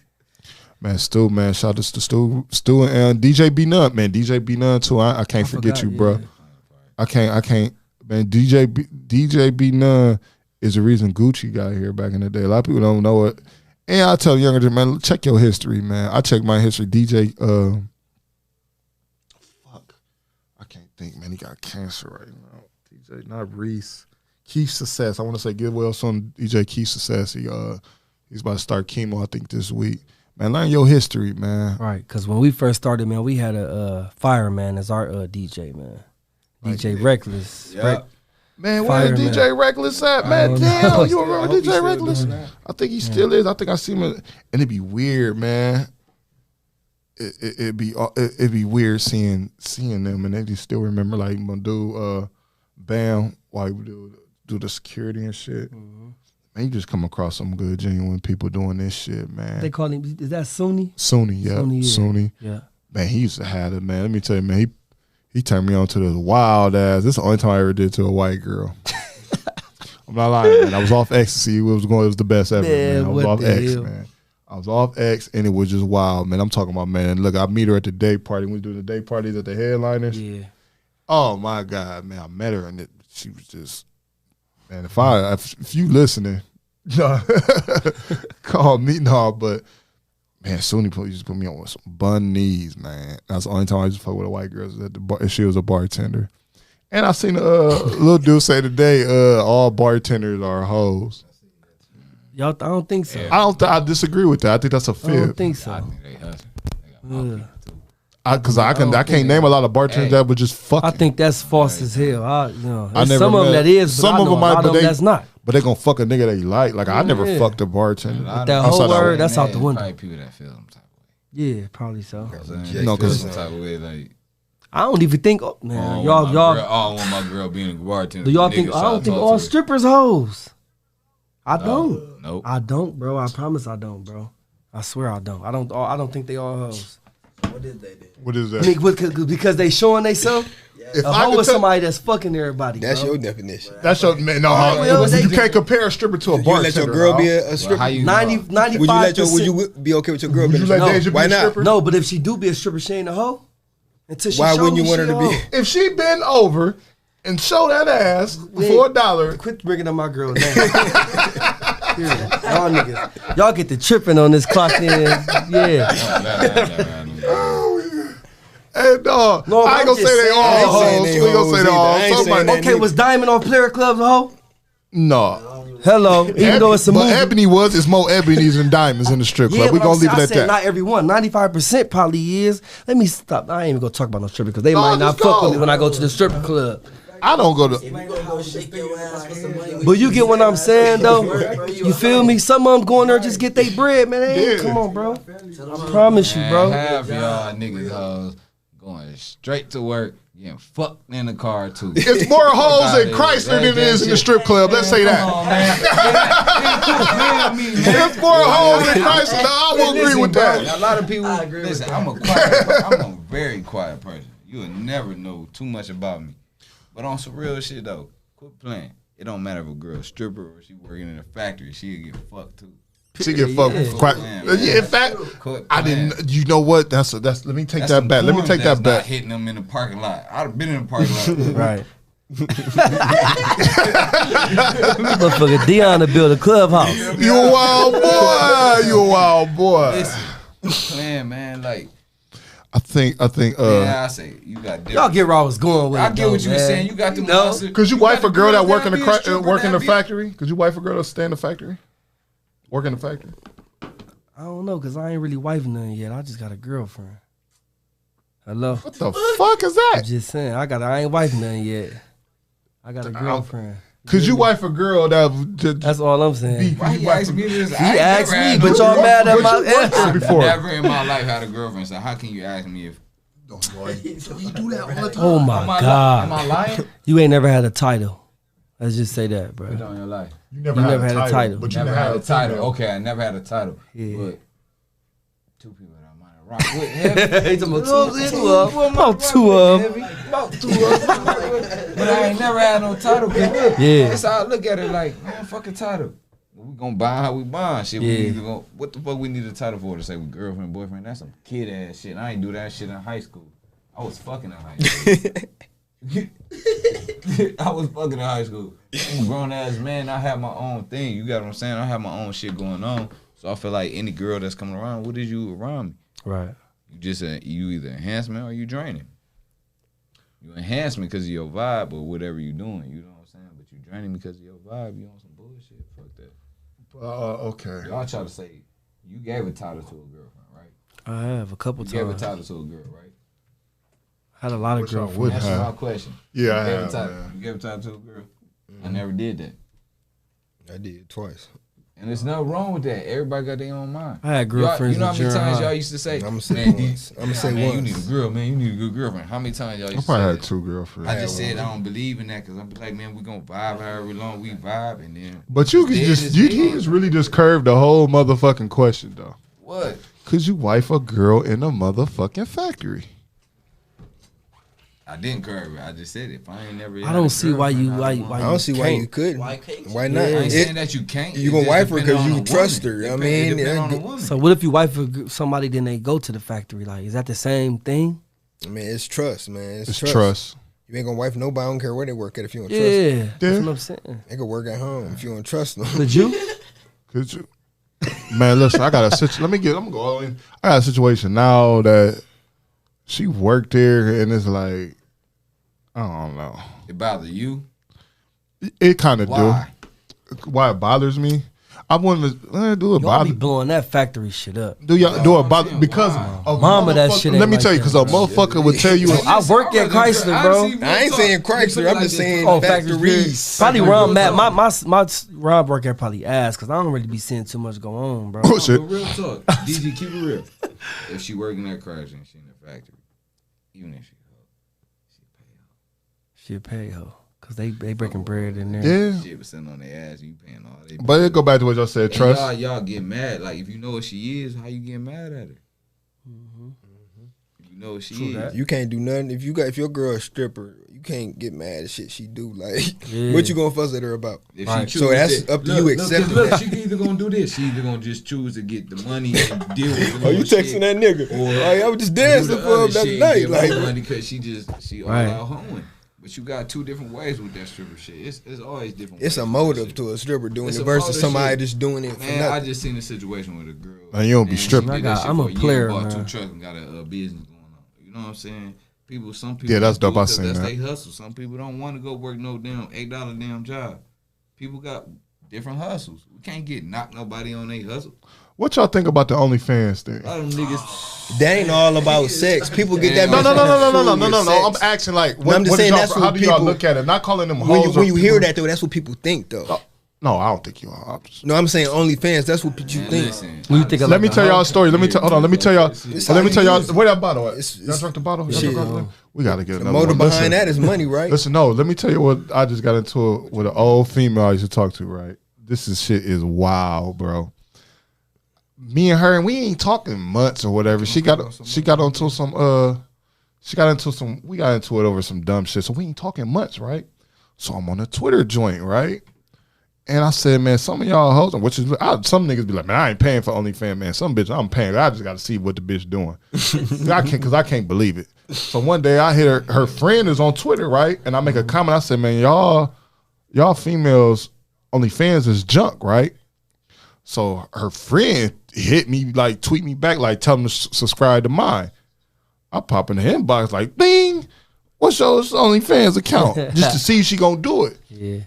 Man, Stu, man, shout out to Stu and DJ B Nunn, man. DJ B Nunn too. I can't forget you, bro. I can't, man. DJ B Nunn is the reason Gucci got here back in the day. A lot of people don't know it. And I tell younger man, check your history, man. I check my history. DJ, I can't think, man. He got cancer right now. DJ, not Reese. Keith Success. I want to say get well soon. DJ Keith Success. He's about to start chemo, I think, this week. Man, learn your history, man. right, because when we first started, man, we had a fireman as our DJ, man. DJ Reckless. Yeah. Man, where the Fireman. DJ Reckless at? Man, don't damn, know. you I remember hope he's DJ still Reckless? doing that. I think he still is. I think I see him, and it'd be weird, man. It'd be weird seeing them, and they just still remember like my dude, Bam, why we do the security and shit. Man, you just come across some good, genuine people doing this shit, man. They call him, is that Sunni? Sunni, yeah, Sunni, yeah. Sunni. Yeah. Man, he used to have it, man. Let me tell you, man, he turned me on to this wild ass. This is the only time I ever did to a white girl. I'm not lying, man. I was off ecstasy. It was the best ever, man. I was what off the X, hell? man. I was off X, and it was just wild, man. I'm talking about, man. Look, I meet her at the day party. We do the day parties at the Headliners. Yeah. Oh my God, man! I met her, and she was just, man. If you listening, call me, no, but. Man, Sunni used to put me on with some bun knees, man. That's the only time I used to fuck with a white girl was at the bar, and she was a bartender. And I seen a little dude say today, all bartenders are hoes. Y'all, I don't think so. I disagree with that. I think that's a I don't fib. think I so. think they hustle. They got my Yeah. people too. Because I can't name a lot of bartenders that would just fucking. I think that's false as hell. There's never some of them met- that is, but some I of know them a might, lot but of them they- that's not. But they gonna fuck a nigga that you like. Like I never Yeah. fucked a bartender. That That outside whole of- word, that's out the window. Probably people that feel some type of way. Yeah, probably so. No, 'cause- some type of way like. I don't even think, man, I y'all, don't want my girl being a bartender. do y'all Niggas think, I try don't to think talk all to her. strippers hoes. I don't. Nope. I don't, bro. I promise I don't, bro. I swear I don't. I don't think they all hoes. What is they then? What is I that? mean, because they showing they self. If A I hoe could is tell- somebody that's fucking everybody. That's bro. your definition. That's your man. No, well, you they- can't compare a stripper to a You bartender. let your girl be dog. a stripper? How you 90, know? 95%. Would you be okay with your girl Would being you a let stripper? Deja be Why a not? stripper? No, but if she do be a stripper, she ain't a hoe. Until she Why show wouldn't you me want she her to a be? hoe. If she bend over and show that ass for $1, Quit bringing up my girl name. Period. Y'all niggas, y'all get the tripping on this clock in. Yeah. hey dog, No, I ain't I'm gonna just say they saying, all I ain't hoes. saying We they gonna hoes say they either. I all. ain't saying Somebody, that. Okay, was Diamond on Player Club a hoe? no. Hello. Even though it's a but movie. Ebony was. It's more ebonies than diamonds in the strip club. We but gonna I'm leave saying- it I at said that. not everyone. 95% probably is. Let me stop. I ain't even gonna talk about no stripper because they No, might not just fuck go. with me when I go to the stripper club. I don't go to. You gonna go shake your ass for some money? But you get what I'm saying though. You feel me? Some of them going there just get their bread, man. They ain't, Yeah. come on, bro. I promise you, bro. Half y'all niggas hoes going straight to work, getting fucked in the car too. It's more hoes in That- Chrysler than it that is in the shit. strip club. Let's say that. Come on, man. It's more hoes in Chrysler. No, I will agree Listen, with bro, that. a lot of people. I agree with Listen, that. I'm a very quiet person. You will never know too much about me. But on some real shit though, quit playing. It don't matter if a girl stripper or she working in a factory. She'll get fucked too. She get fucked. Yeah. Quite, Man, yeah, in fact, Quit I playing. didn't. You know what? That's. Let me take That's that some back. Let me porn take that's that not back. hitting them in the parking lot. I'd have been in the parking lot. Right. Motherfucker, Dion to build a clubhouse. You a wild boy. You a wild boy. Listen, playing, man. Like, I think. yeah, I say you got different. Y'all get where I was going with I it. get though, what you were man. saying. You got the No. monster. Could you wife got a girl the that work in the be a stripper, work in the that be- factory? Could you wife a girl that stay in the factory? Work in the factory. I don't know, cause I ain't really wifing nothing yet. I just got a girlfriend. Hello. What the fuck is I'm that? just saying, I ain't wifing nothing yet. I got a girlfriend. Could you wife a girl that? That's all I'm saying. Why you ask me this? He asked me, but y'all y'all mad at my What you answer. worked for before? Never in my life had a girlfriend. So how can you ask me if? You do that all the time. Oh Am my I, am I God. lying? You ain't never had a title. Let's just say that, bro. Put it on your life. You never, You had, never a had a title, title. but you Never had a title. female. Okay, I never had a title. Yeah. But two people that I might have rocked with. Heavy. He talking about two of them. About two of them. But I ain't never had no title. Yeah. That's how I look at it. Like, man, fucking title. We gonna buy how we buy shit. Yeah. We need to go. What the fuck we need a title for? To say we girlfriend, boyfriend? That's some kid ass shit. I ain't do that shit in high school. I was fucking in high school. I was fucking in high school. I'm a grown ass man. I have my own thing. You got what I'm saying? I have my own shit going on. So I feel like any girl that's coming around, what is you around me? Right. You just you either enhance me or you drain it. You enhance me because of your vibe or whatever you doing. You know what I'm saying? But you drain me because of your vibe. You on some bullshit. Fuck that. Okay. Y'all try to say you gave a title to a girlfriend, right? I have a couple You gave a times. title to a girl, right? I had a lot of Which I girlfriends. would That's have. my question. Yeah, I You gave have, a time- man. You gave a time to a girl. I never did that. I did twice. And there's nothing wrong with that. Everybody got their own mind. I had girlfriends You know how in many junior times high. y'all used to say, I'ma say man, once. I'ma say man, once. you need a girl, man. You need a good girlfriend. How many times y'all I used to probably say had that? 2 girlfriends. I just said I don't believe in that because I'm like, man, we gonna vibe however long we vibe, and then But you can Dead just as you hell. just really just curved the whole motherfucking question though. what? Could you wife a girl in a motherfucking factory? I didn't curve it. I just said it. If I ain't never. I had don't a see why you girlfriend, why I you want why I you don't see why you can't. couldn't. Why can't you? Why not? I ain't It- saying that you can't. you It gonna just wife her depend 'cause on you the trust woman. her. I It mean, depend on the it- woman. So what if you wife somebody then they go to the factory? Like, is that the same thing? Man, it's trust, man. It's trust. You ain't gonna wife nobody. I don't care where they work at if you don't trust them. Yeah, that's what I'm saying. They can work at home if you don't trust them. Could you? Could you? Man, listen, I got a situation. I'm gonna go all in. I got a situation now that she worked there, and it's like, I don't know. It bother you? It kind of Why? do. Why it bothers me? I want to do it Y'all be bother. blowing that factory shit up. Do y'all do it bother saying, because why? a Mama, that motherfucker- shit Let ain't me like tell you, that, because a bro. motherfucker would tell you. I work at Chrysler, bro. I ain't saying Chrysler, I'm just saying Oh, factories. Probably where I'm at. My Rob work at probably ass because I don't really be seeing too much go on, bro. Oh, shit. But real talk. DG, keep it real. If she working at Chrysler and she in the factory, even if she Shit pay her because they breaking bread in there. Yeah, shit was sitting on their ass and you paying all they. but it go back to what y'all said. And Trust. y'all get mad. Like if you know what she is, how you get mad at her? If you know what she is. You can't do nothing if your girl a stripper. You can't get mad at shit she do. Like, Yeah. what you gonna fuss at her about? If Right. she So choose that's to- up to you accepting look, that. she either gonna do this. She either gonna just choose to get the money and deal with the Oh, you little texting shit, that nigga? or Like, I was just do dancing the for him other the other shit and night. get Like, more money because she all Right. out hoeing. But you got two different ways with that stripper shit. It's always different. it's ways a with motive that shit. to a stripper doing It's it a versus motive somebody shit. just doing it for Man, I nothing. just seen a situation with a girl. Man, you don't be and she stripping. did that shit I'm a for year, player, bought two man. trucks and got a business going on. You know what I'm saying? Some people. Yeah, that's do dope. I it 'cause seen that's that. they hustle. Some people don't want to go work no damn $8 damn job. People got different hustles. We can't get knock nobody on their hustle. What y'all think about the OnlyFans thing? A lot of them niggas. That ain't all about sex. People get that. No. I'm misconstrued with asking like, No, I'm just what saying y'all, that's how what do y'all people- look at it? Not calling them sex. hoes. When you or hear people- that though, that's what people think though. No, I don't think you are. No, I'm saying OnlyFans. That's what you Man, think. listen, When you think of Let like me a tell y'all hoe? a story. Let me tell. Hold on. Let me tell y'all. It's Let me how tell you y'all. use it. Where that bottle at? It's- Y'all drunk the bottle? Y'all Shit. drunk the bottle? We gotta get The another motive one. behind that is money, right? Listen, no. Let me tell you what I just got into it with an old female I used to talk to. Right, this is shit is wild, bro. Me and her, and we ain't talking months or whatever. She got into some. We got into it over some dumb shit. So we ain't talking months, right? So I'm on a Twitter joint, right? And I said, man, some of y'all hoes, which is some niggas be like, man, I ain't paying for OnlyFans, man. Some bitch, I'm paying. I just got to see what the bitch doing. Because I can't believe it. So one day I hit her friend is on Twitter, right? And I make a comment. I said, man, y'all females OnlyFans is junk, right? So her friend hit me, like tweet me back, like tell them to subscribe to mine. I pop in the inbox like, bing, what's your OnlyFans account? Just to see if she gonna do it. Yeah.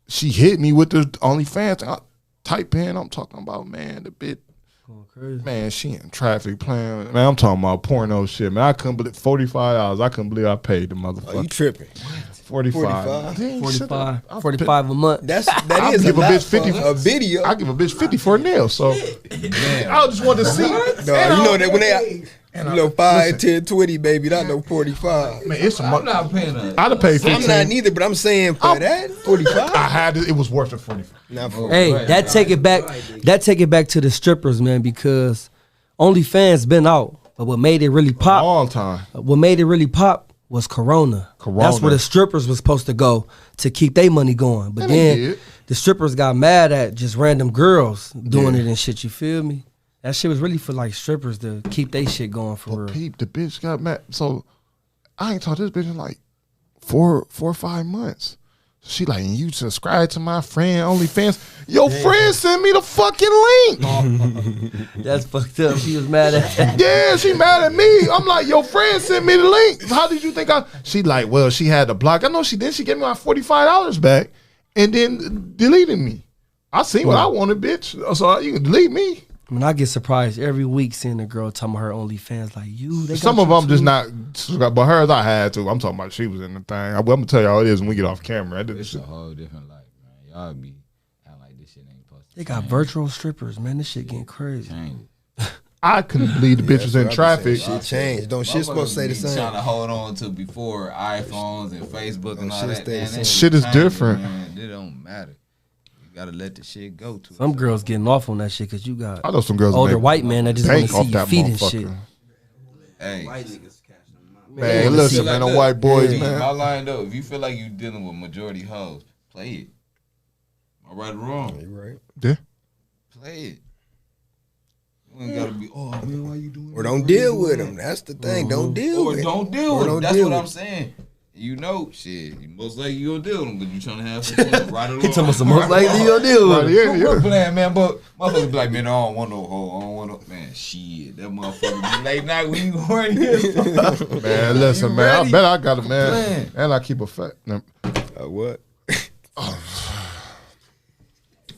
She hit me with the OnlyFans. I type in, I'm talking about, man, the bitch. Going crazy. Man, she in traffic playing. Man, I'm talking about porno shit, man. I couldn't believe $45. I couldn't believe I paid the Oh, you motherfucker. tripping? 45. Dang, shut up. 45 a month. That I'll is give a lot bitch for 50 a video. I give a bitch 50 for a nail. So I just wanted to see. No, you know that when they, 5, 10, 20, baby, not no 45. Man, it's a I'm not paying that. I'd have paid 15. I'm not neither, but I'm saying for that 45. I had it. It was worth it. 45. Not for Hey, Right, that take it back. That take it back to the strippers, man, because OnlyFans been out, but what made it really pop? Long time. What made it really pop was Corona. Corona. That's where the strippers was supposed to go to keep their money going. But And they then did. the strippers got mad at just random girls doing Yeah. it and shit. You feel me? That shit was really for like strippers to keep their shit going for But real. peep, the bitch got mad. So I ain't talked to this bitch in like four or 5 months. She like, and you subscribe to my friend OnlyFans. Your friend sent me the fucking link. That's fucked up. She was mad at that. Yeah, she mad at me. I'm like, your friend sent me the link. How did you think I? She like, well, she had to block. I know she did. She gave me my $45 back and then deleted me. I seen what I wanted, bitch. So you can delete me. I mean, I get surprised every week seeing a girl talking about her OnlyFans like you. They Some got of you them just too. not, but hers I had to. I'm talking about she was in the thing. I'm gonna tell you how it is when we get off camera. It's a whole different life, man. Y'all be acting like this shit ain't supposed to They got change. virtual strippers, man. This shit getting crazy. Change. I couldn't believe the bitches That's in what I be traffic. saying. Shit changed. Don't shit supposed to say the Motherfuckers be trying to same. hold on to before iPhones and Facebook and Don't all shit that. stay the Man, same. that Shit is changing, different. Man. It don't matter. You gotta let the shit go to Some it. girls getting off on that shit because you got I know some girls older make white men that just want bank to off see you that feet and shit. motherfucker. Hey, White niggas cash them out. Man, Yeah, listen, see, man, like, them white boys, hey, man. My line though, if you feel like you dealing with majority hoes, play it. Am I right or wrong? You right. Yeah. Play it. You ain't gotta be, oh man, why you doing Or that? don't Why you deal doing with that? them. That's the thing. Don't deal Or with them. don't deal Or with don't them. That's deal what I'm with saying. You know, shit. Most likely you gonna deal with them because you trying to have some fun. Right or He talking wrong. about some most likely you'll deal with. Right, it. yeah, We're yeah. playing, man, but motherfuckers be like, man, I don't want no hoe. I don't want no man. Shit, that motherfucker be late night when you horny. Man, listen, You man. I ready? bet I got a man. Playing. And I keep a fat. What?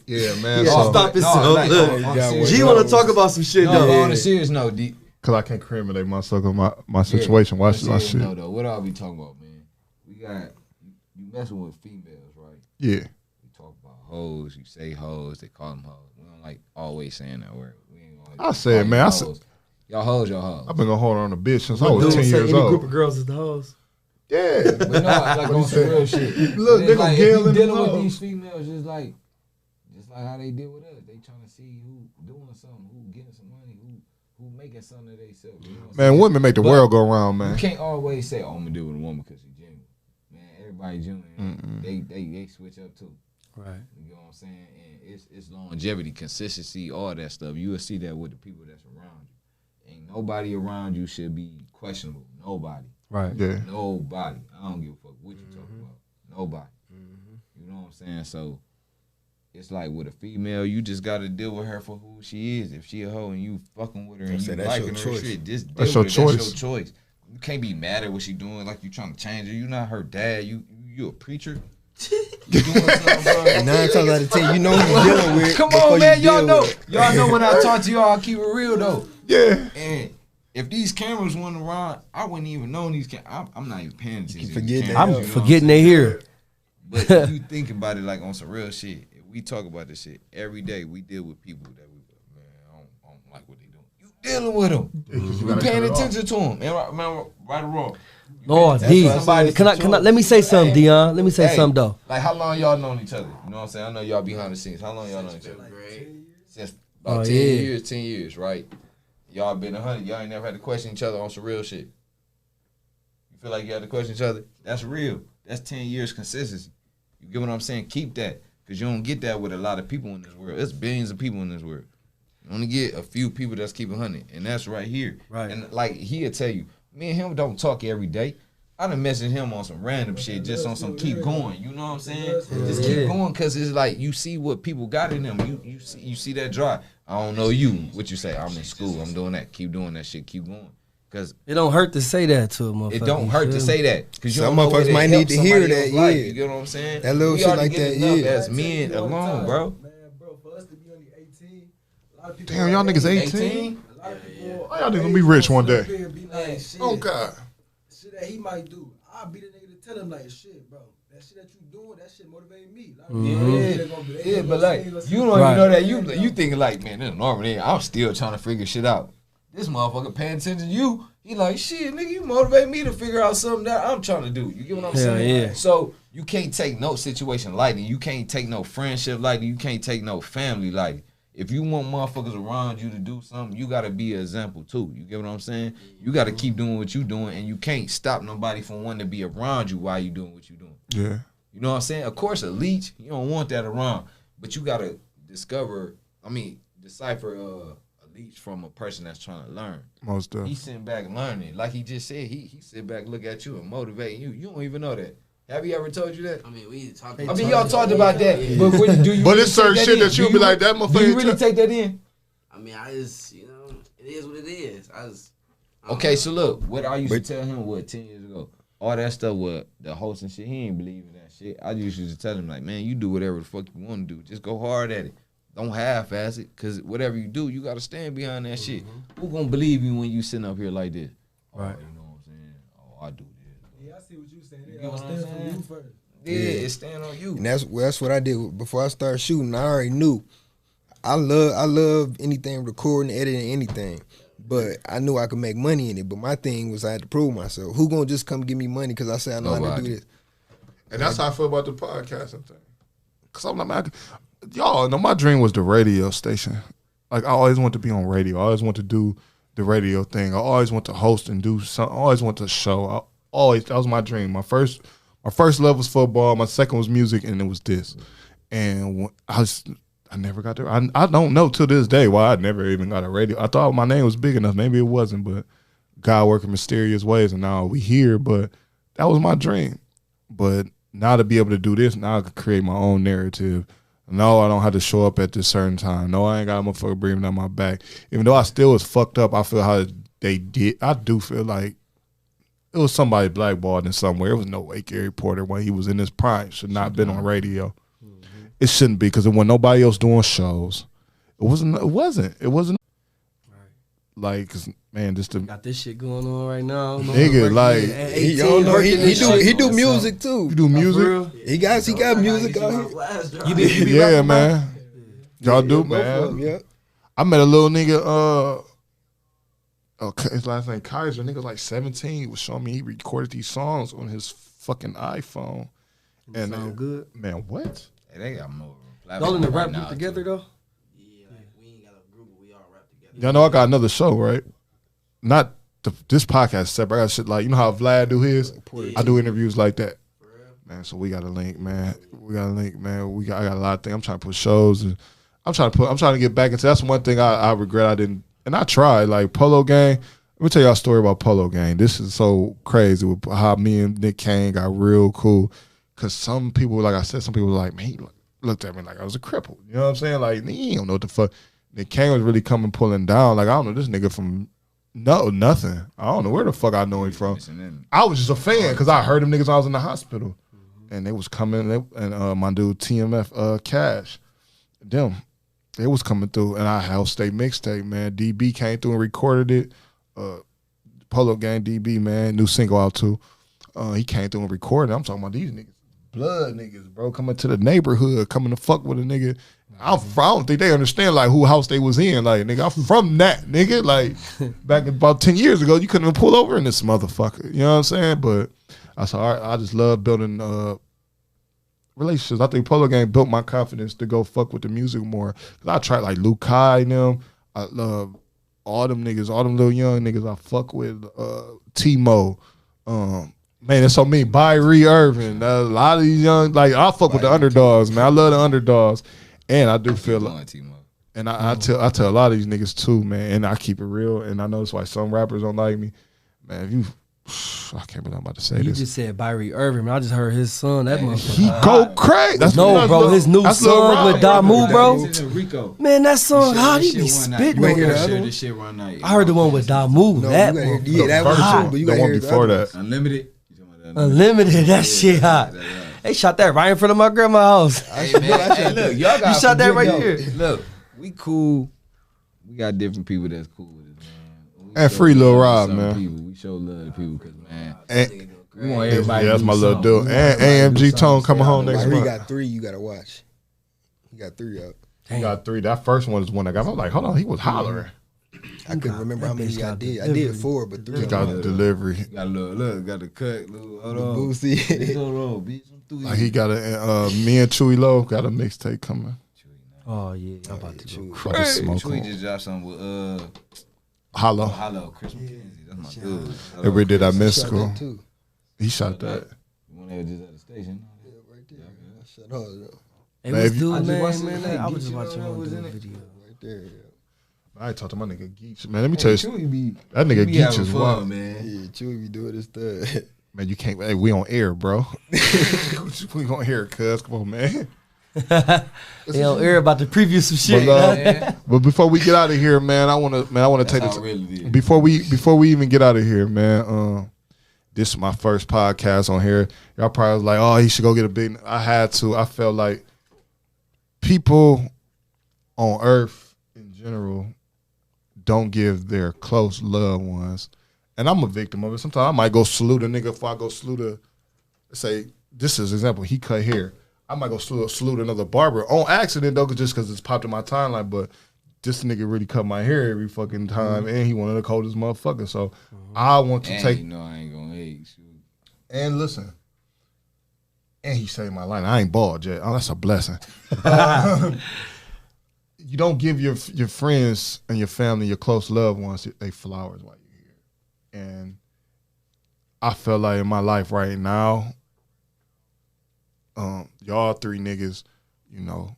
Yeah, man. Yeah, so, stop it. No, so like, look. on got serious G note- want to talk about some shit No, though. but on a serious note, D. Cause I can't criminate my situation. Watch my shit. No, though. What I'll be talking about, man? We got you messing with females, right? Yeah. We talk about hoes. You say hoes. They call them hoes. We don't like always saying that word. We ain't gonna I said, call man, you I hoes. said- Y'all hoes, y'all hoes. I've been gonna hold on to bitch since I What was dude 10 say years any group old. of girls is the hoes? Yeah. But no, like on some real shit. Look, It's nigga, like, Gail if you and dealing them with hoes. these females, just like how they deal with us. They trying to see who doing something, who getting some money, who making something of themselves. You know what I'm Man, saying? women make the But world go round, You man. can't always say, "Oh, I'm gonna deal with a woman because she's genuine." Man, everybody genuine. They switch up too. Right. You know what I'm saying? And it's longevity, consistency, all that stuff. You will see that with the people that's around you. Ain't nobody around you should be questionable. Nobody. Right. Yeah. Nobody. I don't give a fuck what you talking about. Nobody. You know what I'm saying? So it's like with a female, you just gotta deal with her for who she is. If she a hoe and you fucking with her and I you said that's liking your her choice. shit, just That's deal your with it. That's choice. your choice. You can't be mad at what she doing like you trying to change her. You not her dad. You a preacher. You doing something, bro. And 9 times out of 10, you know who you're dealing with. Come before on, you man. Y'all deal know. with it. Y'all know when I talk to y'all, I keep it real though. Yeah. And if these cameras went around, I wouldn't even know these cameras. I'm not even paying attention. to forget these that. cameras, I'm you know what forgetting they here. But if you think about it like on some real shit, if we talk about this shit every day, we deal with people that we go, man, I don't like what they doing. You dealing with them. You paying attention to them. Man, right or wrong. Lord, That's D. why somebody- Can I let me say something, Dion? Let me say Hey, something though. Like how long y'all known each other? You know what I'm saying? I know y'all behind the scenes. How long y'all known each other? Since about Oh, 10 yeah. years, 10 years, right? Y'all been 100. Y'all ain't never had to question each other on some real shit. You feel like you had to question each other? That's real. That's 10 years consistency. You get what I'm saying? Keep that. Because you don't get that with a lot of people in this world. There's billions of people in this world. You only get a few people that's keeping 100. And that's right here. Right. And like he'll tell you, me and him don't talk every day. I done messaged him on some random shit, just on some keep going. You know what I'm saying? Just keep going, cause it's like you see what people got in them. You see that drive. I don't know you. What you say? I'm in school. I'm doing that. Keep doing that shit. Keep going. Cause It don't hurt to say that to a motherfucker. it don't hurt to say that. Cause you Some don't know motherfuckers it might helps need to hear somebody that, else's life. yeah. You get what I'm saying? That little We shit ought to like get that, enough yeah. as men alone, bro. Man, bro, for us to be only 18, a lot of people. Damn, y'all niggas 18? 18? A lot of people. Why y'all niggas gonna be rich one day? Be like, shit, Oh, God. shit that he might do. I'll be the nigga to tell him like, shit, bro. That shit that you doing, that shit motivated me. A lot of people they gonna be- they Yeah, gonna but say, like they gonna say, you don't Right. even know that you thinking like, man, this is normal. Nigga. I'm still trying to figure shit out. This motherfucker paying attention to you. He like, shit, nigga, you motivate me to figure out something that I'm trying to do. You get what I'm Hell saying? yeah. So you can't take no situation lightly. You can't take no friendship lightly. You can't take no family lightly. If you want motherfuckers around you to do something, you gotta be an example too. You get what I'm saying? You gotta keep doing what you doing, and you can't stop nobody from wanting to be around you while you doing what you doing. Yeah. You know what I'm saying? Of course, a leech, you don't want that around. But you got to decipher a leech from a person that's trying to learn. Most He's definitely. sitting back learning. Like he just said, he sit back, look at you, and motivate you. You don't even know that. Have he ever told you that? I mean, we talked. I mean, y'all talked about that. But do you But really it's certain take shit in? that you'll Do be you like, that Do you motherfucker. really take that in? I mean, I just, you know, it is what it is. I don't Okay, know. so look, what I used But- to tell him, 10 years ago? All that stuff with the host and shit, he ain't believe in that shit. I used to tell him, like, man, you do whatever the fuck you want to do. Just go hard at it. Don't half-ass it, because whatever you do, you got to stand behind that shit. Who gonna believe you when you sitting up here like this? Right. Oh, you know what I'm saying? Oh, I do this. Yeah, I see what you saying. You know what I'm Stand for saying? you first. Yeah, it's stand on you. And that's what I did before I started shooting. I already knew. I love anything, recording, editing, anything. But I knew I could make money in it. But my thing was I had to prove myself. Who gonna just come give me money because I said I know how to Nobody. do this? And that's how I feel about the podcasting thing. Cause I'm like, man, y'all know my dream was the radio station. Like I always wanted to be on radio. I always wanted to do the radio thing. I always want to host and do something. I always want to show. That was my dream. My first love was football. My second was music, and it was this. And I never got there. I don't know to this day why I never even got a radio. I thought my name was big enough. Maybe it wasn't, but God working mysterious ways, and now we here. But that was my dream. But now to be able to do this, now I can create my own narrative. No, I don't have to show up at this certain time. No, I ain't got a motherfucker breathing on my back. Even though I still was fucked up, I feel how they did. I do feel like it was somebody blackballed in somewhere. It was no way Gary Porter, when he was in his prime, should not have been on radio. It shouldn't be, because there wasn't nobody else doing shows. It wasn't. Like, 'cause, man, just the Got this shit going on right now. nigga, like, He do music too. you do music. He got music out here. Last drop. You be Yeah, rapping, man. Y'all do, Both of 'em, man. yeah. I met a little nigga, his last name Kaiser. Nigga was like 17. He was showing me he recorded these songs on his fucking iPhone. And Sound good. man, what? Hey, they got more. Y'all in the rap right group now, together too. though? Yeah, like we ain't got a group, but we all rap together. Y'all know I got another show, right? Not this podcast is separate. I got shit like, you know how Vlad do his? I do interviews like that. Man, so we got a link, man. I got a lot of things. I'm trying to put shows, and I'm trying to get back into. That's one thing I regret I didn't. And I tried, like Polo Gang. Let me tell y'all a story about Polo Gang. This is so crazy with how me and Nick Kane got real cool. Cause some people, like I said, some people were like, man, he looked at me like I was a cripple. You know what I'm saying? Like, he don't know what the fuck. Nick Kane was really coming pulling down. Like, I don't know this nigga from nothing. I don't know where the fuck I know him from. I was just a fan because I heard them niggas when I was in the hospital. And they was coming, and my dude TMF Cash, they was coming through, and I Hell State mixtape, man. DB came through and recorded it. Polo Gang DB, man, new single out too. He came through and recorded it. I'm talking about these niggas, blood niggas, bro, coming to the neighborhood, coming to fuck with a nigga. I don't think they understand like who house they was in. Like, nigga, I'm from that, nigga. Like, back about 10 years ago, you couldn't even pull over in this motherfucker. You know what I'm saying? But I said, all right, I just love building relationships. I think Polo Gang built my confidence to go fuck with the music more. Cause I tried like Luke Kai and them. I love all them niggas, all them little young niggas I fuck with. T-Mo. Man, it's so me. Byrie Irvin. A lot of these young, like, I fuck with the underdogs, man. I love the underdogs. And I do feel like, and I tell a lot of these niggas too, man, and I keep it real. And I know that's why some rappers don't like me. Man, if you, I can't believe I'm about to say You this. just said Byrie Irvin, man. I just heard his son. That He motherfucker. go crazy. Bro, his new song with Damu, bro. Rico. Man, that song, how he be spitting on hear that. the other Share one? this shit one night. I heard the one with Damu. No, That you gotta hear, motherfucker. yeah, that First one one, too, but you the gotta one hear the before other that. Unlimited. Unlimited, that shit hot. They shot that right in front of my grandma's house. Hey, man, hey, look, y'all got You shot that right here. here. Look, we cool. We got different people that's cool with us, man. We And show free Lil love to Rob, some man. People. We show love to people because, man, And, we want everybody yeah, to that's do my little something. dude. We And want everybody to do AMG Tone something. coming home Stay next out He month. got 3 you gotta watch. He got 3 up. He got 3. That first one is one I got. I was like, hold on, he was hollering. I couldn't remember how many bitch I got did. I delivery. did 4, but 3 He got the delivery. Got a little, look, got the cut. Little, hold the on. Boosie. Hold on, bitch. I'm through Like he got a me and Chewy Low got a mixtape coming. Oh, yeah. I'm about to go. About to smoke Chewy on. just dropped something with Hollow. Hello, Chris McKenzie. That's my dude. They redid that Shot mystical. that too. He shot that. When they were just at the station. Yeah, right there. I shot all of them. Hey, Man, what's if you- dude, I just watched man? it. I was just Geechee watching on one was dude in it. video. Right there, yeah. I ain't talked to my nigga Geech. Man, let me tell you, Chewy be that nigga he be Geech having is fun, wild. man. Yeah, Chewy be doing his stuff. Man, you can't. Hey, we on air, bro. We gonna hear it, cuz. Come on, man. They don't air about to preview some shit. But, but before we get out of here, man, I wanna take That's this. how it really is. Before we even get out of here, man, this is my first podcast on here. Y'all probably was like, oh, he should go get a big. I had to. I felt like people on earth in general don't give their close loved ones. And I'm a victim of it. Sometimes I might go salute a nigga before I go salute a, let's say, this is an example, he cut hair. I might go salute another barber on accident though, just because it's popped in my timeline. But this nigga really cut my hair every fucking time, and he one of the coldest motherfuckers. So I want to take. You know I ain't gonna hate you. And listen, and he saved my life. I ain't bald yet. Oh, that's a blessing. You don't give your friends and your family, your close loved ones, they flowers while you're here. And I feel like in my life right now, y'all three niggas, you know,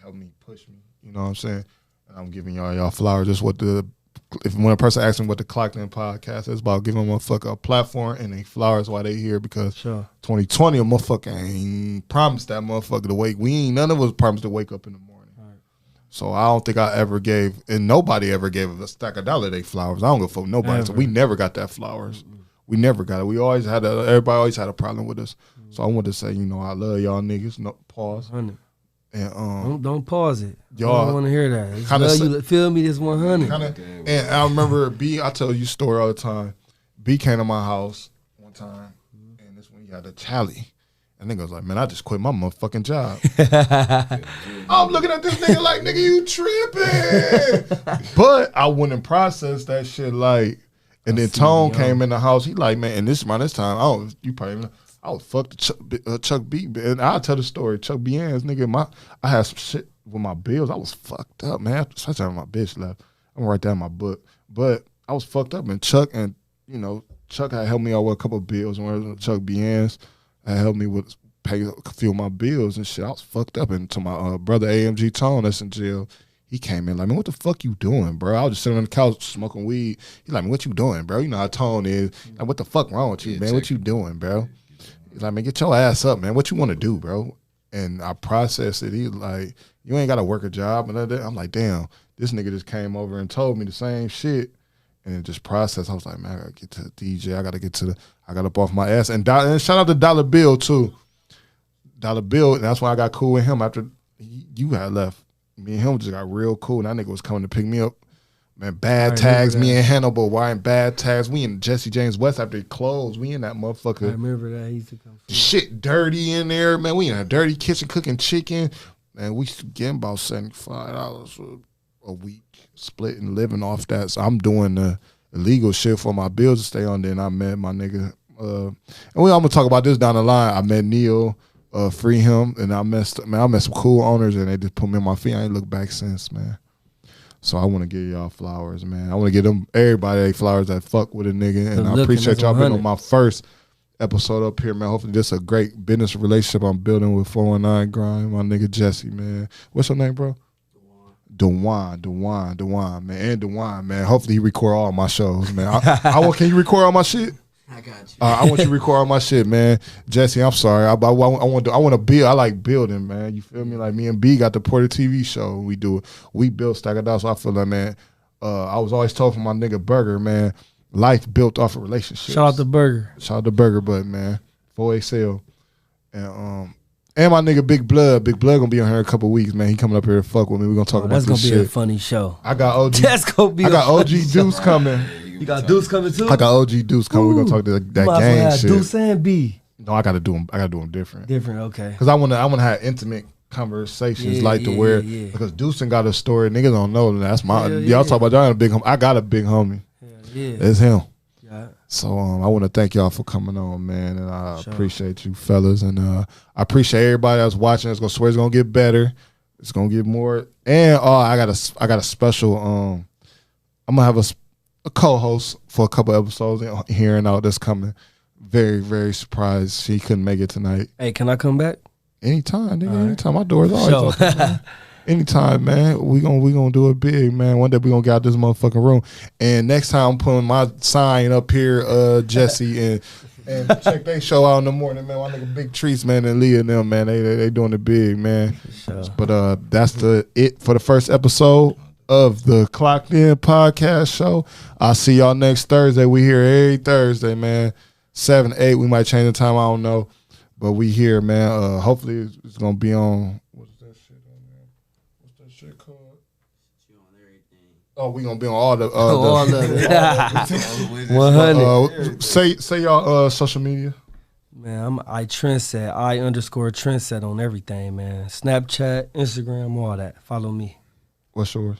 help me push me. You know what I'm saying? And I'm giving y'all flowers. Just what when a person asks me what the Clocked In podcast is about, giving a motherfucker a platform and they flowers while they here, because 2020 a motherfucker ain't promised that motherfucker to wake. None of us promised to wake up in the morning. So I don't think I ever gave, and nobody ever gave a stack of dollar day flowers. I don't go for nobody. Ever. So we never got that flowers. We never got it. We always had everybody always had a problem with us. So I want to say, you know, I love y'all niggas. No pause. 100. And Don't pause it. y'all I don't want to hear that. It's kinda love say- you feel me this 100. and I remember I tell you a story all the time. B came to my house one time, and this when he had a tally. And nigga was like, man, I just quit my motherfucking job. I'm looking at this nigga like, nigga, you tripping. But I wouldn't process that shit like, and then Tone came in the house. He like, man, and this time, you probably know, I was fucked Chuck B. And I'll tell the story. Chuck B. Ann's nigga, I had some shit with my bills. I was fucked up, man. Especially when my bitch left. I'm gonna write that in my book. But I was fucked up, and Chuck had helped me out with a couple of bills. When Chuck B. Ann's had helped me with pay a few of my bills and shit. I was fucked up, and to my brother AMG Tone that's in jail, he came in like, man, what the fuck you doing, bro? I was just sitting on the couch smoking weed. He like, man, what you doing, bro? You know how Tone is. Like, what the fuck wrong with you, man? What you doing, bro? He's like, man, get your ass up, man. What you want to do, bro? And I processed it. He like, you ain't got to work a job. And I'm like, damn, this nigga just came over and told me the same shit. And it just processed. I was like, man, I got to get to the DJ. I got up off my ass. And shout out to Dollar Bill, too. Dollar Bill, and that's why I got cool with him after you had left. Me and him just got real cool. And that nigga was coming to pick me up. Man, bad tags. Me and Hannibal wearing bad tags. We in Jesse James West after he closed. We in that motherfucker. I remember that. He used to come. Shit dirty in there, man. We in a dirty kitchen cooking chicken. Man, we getting about $75 a week, splitting, living off that. So I'm doing the illegal shit for my bills to stay on there. And I met my nigga. And I'm gonna talk about this down the line. I met Neil, free him, and I met some cool owners, and they just put me on my feet. I ain't looked back since, man. So I want to give y'all flowers, man. I want to give everybody flowers that fuck with a nigga, and I appreciate y'all being on my first episode up here, man. Hopefully this is a great business relationship I'm building with 419 Grind, my nigga Jesse, man. What's your name, bro? Dewan, man. And Dewan, man. Hopefully he record all my shows, man. Can you record all my shit? I got you. I want you to record all my shit, man. Jesse, I'm sorry. I want to build. I like building, man. You feel me? Like me and B got the Porter TV show. We built Stack of Dollars. So I feel like, man, I was always told from my nigga Burger, man, life built off of relationships. Shout out to Burger. Shout out to Burger, but man, 4XL. And my nigga Big Blood. Big Blood gonna be on here in a couple of weeks, man. He coming up here to fuck with me. We gonna talk about this shit. That's gonna be a funny show. I got OG. That's gonna be. I got OG Deuce coming. You got Deuce coming too. I got OG Deuce coming. We gonna talk to that gang shit. Deuce and B. No, I gotta do them different. Different, okay. Cause I wanna have intimate conversations because Deuce got a story. Niggas don't know that. That's my y'all talk about y'all a big homie. I got a big homie. Yeah. It's him. Yeah. So I want to thank y'all for coming on, man, and I appreciate you fellas, and I appreciate everybody that's watching. It's gonna get better. It's gonna get more. And I got a special. I'm gonna have a co-host for a couple episodes here and out that's coming. Very, very surprised she couldn't make it tonight. Hey, can I come back? Anytime, nigga. Anytime. My door's always open. Man. Anytime, man. We gonna do it big, man. One day we gonna get out this motherfucking room. And next time I'm putting my sign up here, Jesse, and check they show out in the morning, man. My nigga Big Treats, man, and Leah and them, man. They doing it big, man. Sure. But that's it for the first episode of the Clocked In podcast show. I'll see y'all next Thursday. We here every Thursday, man. 7, 8. We might change the time. I don't know. But we here, man. Hopefully it's gonna be on. What's that shit on there? What's that shit called? Oh, we gonna be on all the. All of it. 100. Say y'all social media. Man, I'm iTrendset, I_Trendset on everything, man. Snapchat, Instagram, all that. Follow me. What's yours?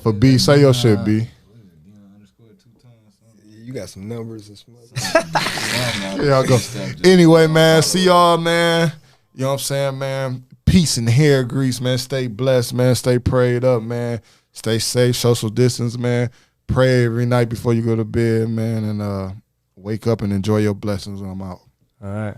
For B, say your shit, B. You got some numbers and some. Here y'all go. Anyway, man, see y'all, man. You know what I'm saying, man? Peace and hair grease, man. Stay blessed, man. Stay prayed up, man. Stay safe, social distance, man. Pray every night before you go to bed, man. And wake up and enjoy your blessings when I'm out. All right.